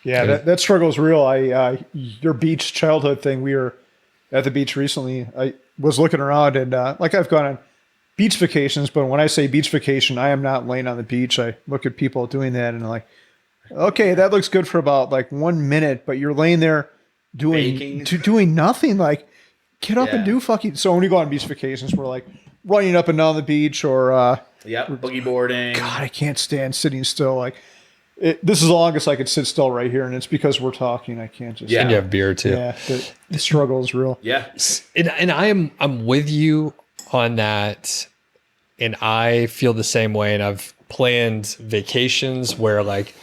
Yeah, that struggle is real. Your beach childhood thing, we were at the beach recently. I was looking around and like I've gone on beach vacations, but when I say beach vacation, I am not laying on the beach. I look at people doing that and I'm like, okay, that looks good for about like 1 minute, but you're laying there doing nothing. Like, get up and do fucking. So when we go on beach vacations, we're like running up and down the beach or boogie boarding. God, I can't stand sitting still. Like, this is the longest I could sit still right here, and it's because we're talking. I can't just. And you have beer too. Yeah, the struggle is real. Yeah, and I'm with you on that, and I feel the same way. And I've planned vacations where like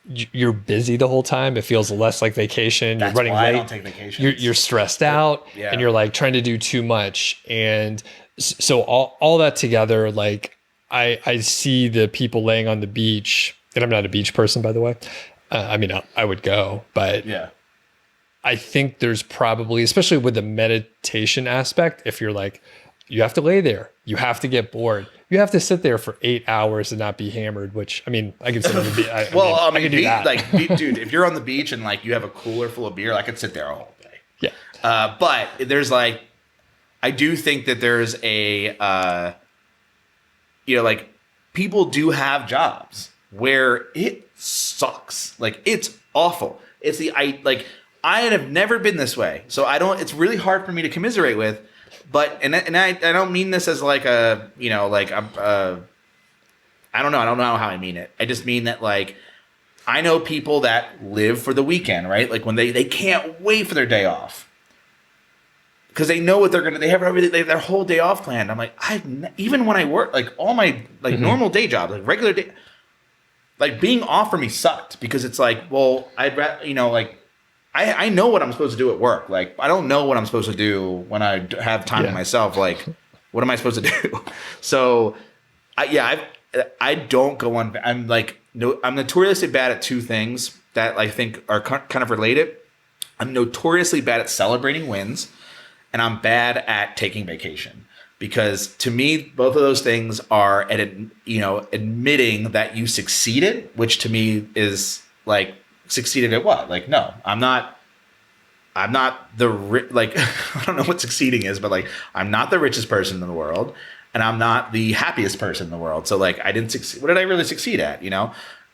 you're busy the whole time. It feels less like vacation. That's you're running why late. I don't take vacations. You're stressed out, and you're like trying to do too much. And so all that together, like I see the people laying on the beach. And I'm not a beach person, by the way. I mean, I would go, but I think there's probably, especially with the meditation aspect, if you're like, you have to lay there, you have to get bored, you have to sit there for 8 hours and not be hammered. Which I mean, I can sit on the beach. I can do that. Like, dude, if you're on the beach and like you have a cooler full of beer, I could sit there all day. Yeah. But there's like, I do think that there's a, like people do have jobs where it sucks. Like, it's awful. It's I have never been this way. So it's really hard for me to commiserate with, but, and I don't mean this as like I don't know how I mean it. I just mean that like, I know people that live for the weekend, right? Like when they can't wait for their day off because they know what they have their whole day off planned. I'm like, even when I work, like all my like normal day jobs, like regular day, like being off for me sucked because it's like, well, I'd rather, I know what I'm supposed to do at work. Like, I don't know what I'm supposed to do when I have time to myself. Like, what am I supposed to do? So, I don't go on. I'm notoriously bad at two things that I think are kind of related. I'm notoriously bad at celebrating wins, and I'm bad at taking vacation. Because to me, both of those things are admitting that you succeeded, which to me is like succeeded at what? Like, no, I'm not the I don't know what succeeding is, but like I'm not the richest person in the world, and I'm not the happiest person in the world. So like I didn't succeed. What did I really succeed at?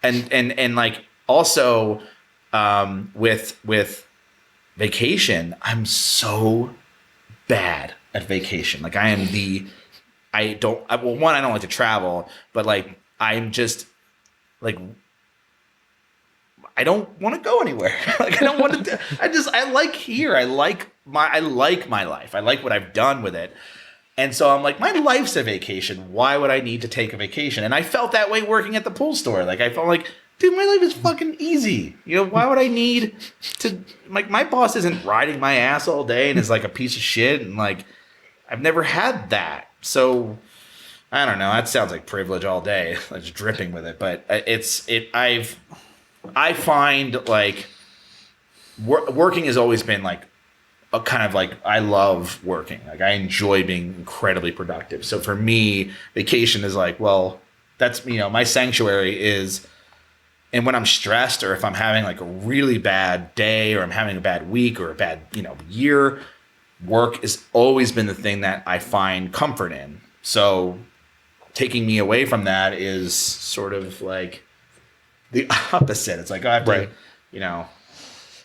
And like also with vacation, I'm so bad at vacation. Like I don't like to travel, but like I'm just like I don't want to go anywhere. Like I don't want to I like here. I like my life. I like what I've done with it. And so I'm like, my life's a vacation. Why would I need to take a vacation? And I felt that way working at the pool store. Like I felt like, dude, my life is fucking easy. Why would I need to, like, my boss isn't riding my ass all day and is like a piece of shit. And like, I've never had that. So I don't know. That sounds like privilege all day. Like just dripping with it. But I find like working has always been like a kind of like, I love working. Like I enjoy being incredibly productive. So for me, vacation is like, well, that's, my sanctuary is, and when I'm stressed or if I'm having like a really bad day or I'm having a bad week or a bad, year, work has always been the thing that I find comfort in. So taking me away from that is sort of like the opposite. It's like I have to,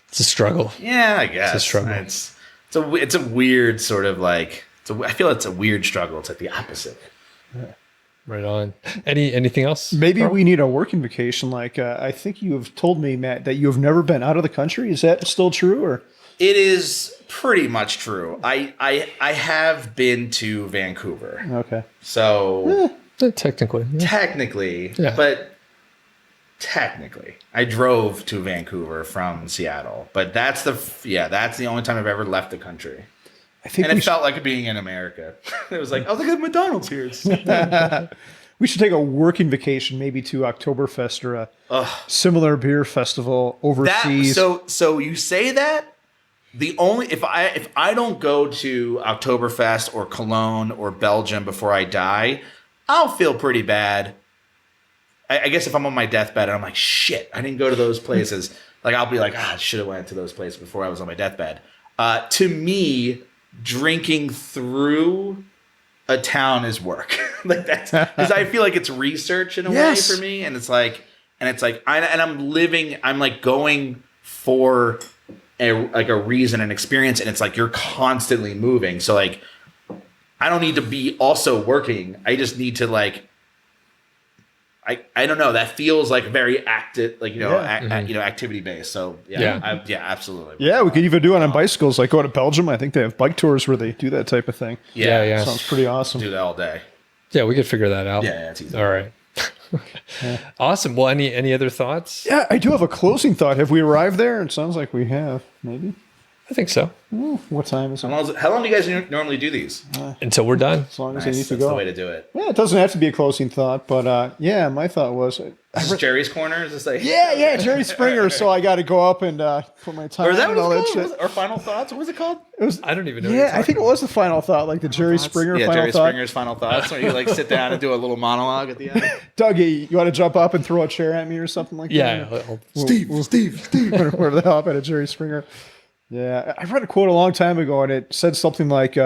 it's a struggle. Yeah, I guess it's a struggle. It's a weird sort of like. I feel it's a weird struggle. It's like the opposite. Yeah. Right on. Anything else? Maybe we need a working vacation. Like I think you have told me, Matt, that you have never been out of the country. Is that still true? Or it is pretty much true. I have been to Vancouver. Okay. So technically, but technically, I drove to Vancouver from Seattle. But that's the only time I've ever left the country. It felt like being in America. It was like, oh, look at McDonald's here. We should take a working vacation, maybe to Oktoberfest or a similar beer festival overseas. So you say that? If I don't go to Oktoberfest or Cologne or Belgium before I die, I'll feel pretty bad I guess if I'm on my deathbed and I'm like, shit, I didn't go to those places. Like, I'll be like, I should have went to those places before I was on my deathbed. To me, drinking through a town is work. Like, that's because I feel like it's research in a way for me. And it's like, I'm like going for a reason and experience. And it's like, you're constantly moving. So like, I don't need to be also working. I just need to like, I don't know. That feels like very active, like, activity based. So absolutely. Yeah, we could even do it on bicycles. Like go to Belgium. I think they have bike tours where they do that type of thing. Yeah. Sounds pretty awesome. Do that all day. Yeah, we could figure that out. Yeah, it's easy. All right. Awesome. Well, any other thoughts? Yeah, I do have a closing thought. Have we arrived there? It sounds like we have. Maybe. I think so. What time is it? How long do you guys normally do these? Until we're done. As long as Nice. I need to That's go. the way to do it. Yeah, it doesn't have to be a closing thought, but my thought was, This is Jerry's Corner? Is this like... yeah, Jerry Springer. So I got to go up and put my time Or is that and what all it's that called? shit. Or Final Thoughts? What was it called? It was, I don't even know. yeah, I think it was the final thought, like the Jerry Springer final Jerry thought. Springer's Final Thoughts, where you like sit down and do a little monologue at the end. Dougie, you want to jump up and throw a chair at me or something like that? Yeah. Steve. Whatever the hell happened to Jerry Springer. Yeah, I read a quote a long time ago, and it said something like,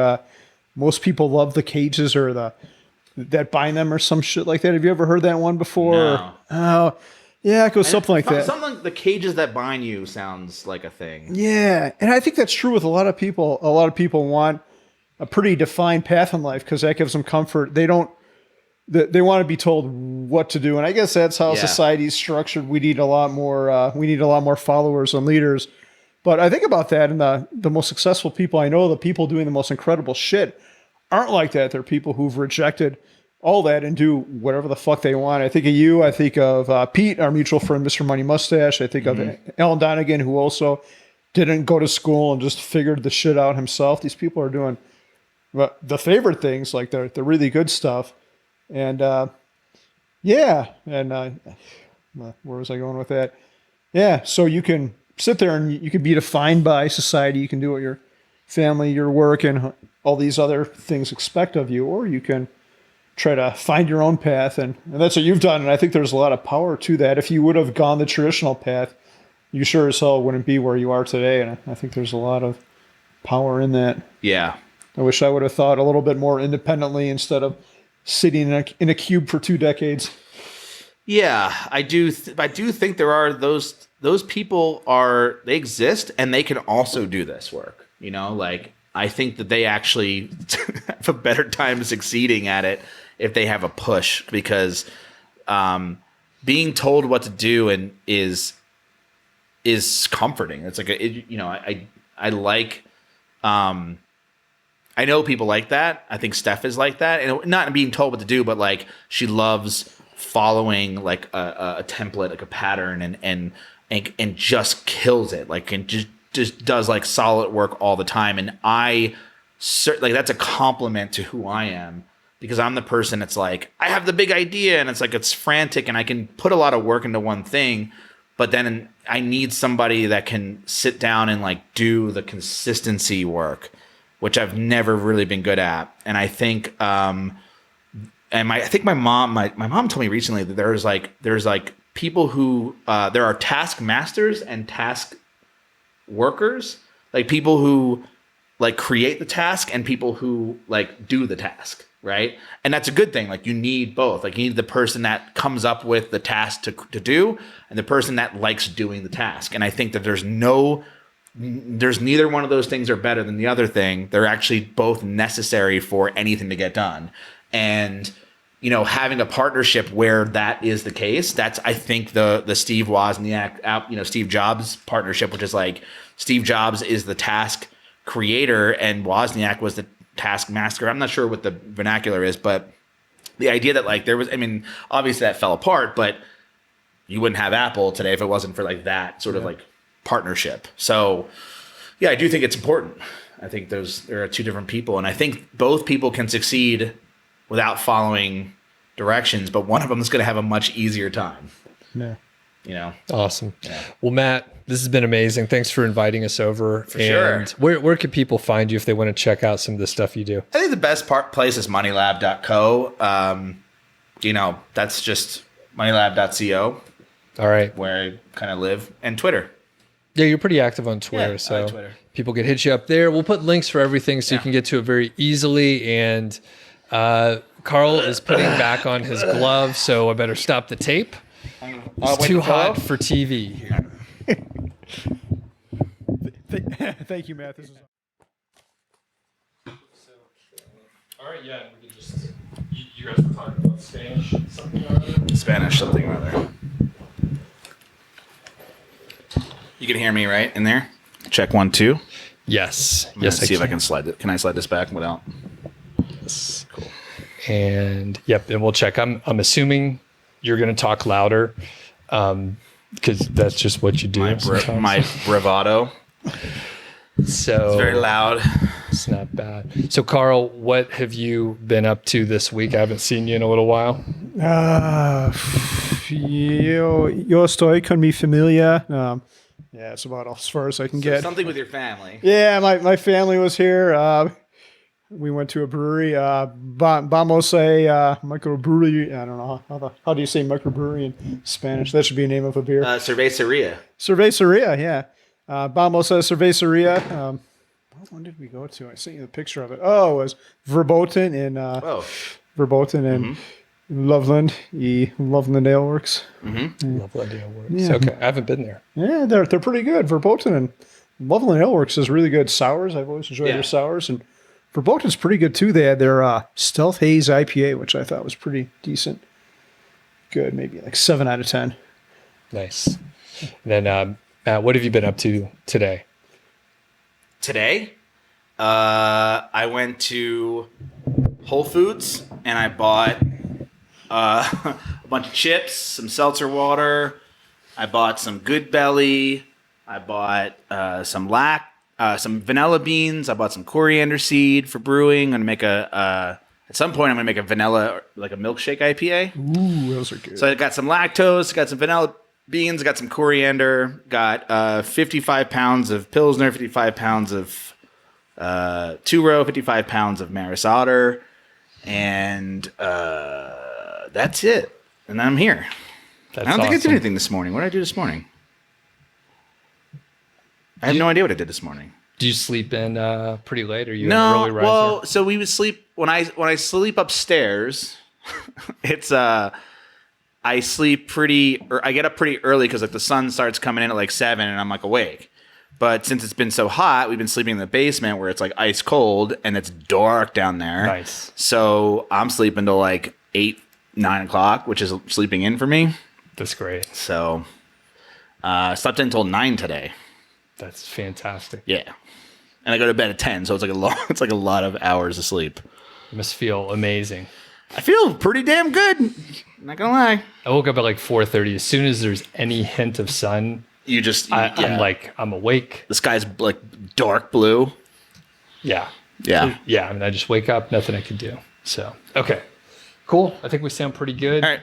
most people love the cages or that bind them or some shit like that. Have you ever heard that one before? No. Oh, yeah, it goes something like that. Something like the cages that bind you sounds like a thing. Yeah, and I think that's true with a lot of people. A lot of people want a pretty defined path in life because that gives them comfort. They don't. They want to be told what to do, and I guess that's how society's structured. We need a lot more. We need a lot more followers and leaders. But I think about that, and the most successful people I know, the people doing the most incredible shit, aren't like that. They're people who've rejected all that and do whatever the fuck they want. I think of you. I think of Pete, our mutual friend, Mr. Money Mustache. I think of Alan Donegan, who also didn't go to school and just figured the shit out himself. These people are doing the favorite things, like the really good stuff. And where was I going with that? Yeah, so you can sit there and you can be defined by society. You can do what your family, your work, and all these other things expect of you, or you can try to find your own path. And that's what you've done. And I think there's a lot of power to that. If you would have gone the traditional path, you sure as hell wouldn't be where you are today. And I think there's a lot of power in that. Yeah. I wish I would have thought a little bit more independently instead of sitting in a cube for 2 decades. Yeah, I do think there are those people they exist, and they can also do this work. You know, like I think that they actually have a better time succeeding at it if they have a push, because being told what to do is comforting. It's like I like. I know people like that. I think Steph is like that, and not being told what to do, but like she loves following like a template, like a pattern, and just kills it, like, and just does like solid work all the time. And I certainly, like, that's a compliment to who I am, because I'm the person that's like, I have the big idea, and it's like it's frantic, and I can put a lot of work into one thing, but then I need somebody that can sit down and like do the consistency work, which I've never really been good at. And I think I think my mom told me recently that there's like people who there are task masters and task workers, like people who like create the task and people who like do the task, right? And that's a good thing. Like you need both. Like you need the person that comes up with the task to do, and the person that likes doing the task. And I think that there's neither one of those things are better than the other thing. They're actually both necessary for anything to get done. And having a partnership where that is the case, that's, I think, the Steve Wozniak, Steve Jobs partnership, which is like Steve Jobs is the task creator and Wozniak was the task master. I'm not sure what the vernacular is, but the idea that like there was, I mean, obviously that fell apart, but you wouldn't have Apple today if it wasn't for like that sort of like partnership. So yeah, I do think it's important. I think there are two different people, and I think both people can succeed without following directions, but one of them is going to have a much easier time. Yeah. Awesome. Yeah. Well, Matt, this has been amazing. Thanks for inviting us over. For sure. Where can people find you if they want to check out some of the stuff you do? I think the best place is moneylab.co. That's just moneylab.co, All right. where I kind of live, and Twitter. Yeah, you're pretty active on Twitter, I like so Twitter. people can hit you up there. We'll put links for everything so you can get to it very easily. And Carl is putting back on his glove, so I better stop the tape. It's too hot for TV here. Thank you, Matt. This is. All right, yeah, we can just. You guys were talking about Spanish something or other? Spanish something or other. You can hear me right in there? Check 1, 2. Yes. Yes, Yes, see if I can slide it. Can I slide this back without? Yes. Cool. And yep, and we'll check. I'm assuming you're going to talk louder, because that's just what you do. My bravado. So It's very loud. It's not bad. So, Carl, what have you been up to this week? I haven't seen you in a little while. Yo estoy con mi familia. Yeah, it's about as far as I can get. Something with your family. Yeah, my family was here. We went to a brewery. Vamos a microbrewery. I don't know how do you say microbrewery in Spanish? That should be a name of a beer. Cerveceria. Cerveceria, yeah. Vamos a cerveceria. When did we go to? I sent you the picture of it. Oh, it was Verboten in Verboten in Loveland. Loveland Ale Works. Mm-hmm. Loveland Ale Works. Yeah. Okay, I haven't been there. Yeah, they're pretty good. Verboten and Loveland Ale Works is really good sours. I've always enjoyed their sours, and Verboten's pretty good too. They had their Stealth Haze IPA, which I thought was pretty decent. Good, maybe like 7 out of 10. Nice. And then, Matt, what have you been up to today? Today, I went to Whole Foods and I bought a bunch of chips, some seltzer water. I bought some Good Belly. I bought some vanilla beans. I bought some coriander seed for brewing. I'm gonna make at some point I'm gonna make a vanilla, like a milkshake IPA. Ooh, those are good. So I got some lactose, got some vanilla beans, got some coriander, got 55 pounds of Pilsner, 55 pounds of Two-Row, 55 pounds of Maris Otter, and that's it. And I'm here. That's I don't think I did awesome. anything this morning. What did I do this morning? I have no idea what I did this morning. Do you sleep in pretty late? Or are you an early riser? Well, so we would sleep when I sleep upstairs. It's I sleep I get up pretty early because like the sun starts coming in at like 7 and I'm like awake. But since it's been so hot, we've been sleeping in the basement where it's like ice cold and it's dark down there. Nice. So I'm sleeping till like 8, 9 o'clock, which is sleeping in for me. That's great. So I slept in until 9 today. That's fantastic. Yeah. And I go to bed at 10, so it's like a lot of hours of sleep. You must feel amazing. I feel pretty damn good. Not gonna lie. I woke up at like 4:30. As soon as there's any hint of sun, I'm awake. The sky's like dark blue. Yeah. Yeah. Yeah. I mean, I just wake up, nothing I can do. So, okay. Cool. I think we sound pretty good. All right.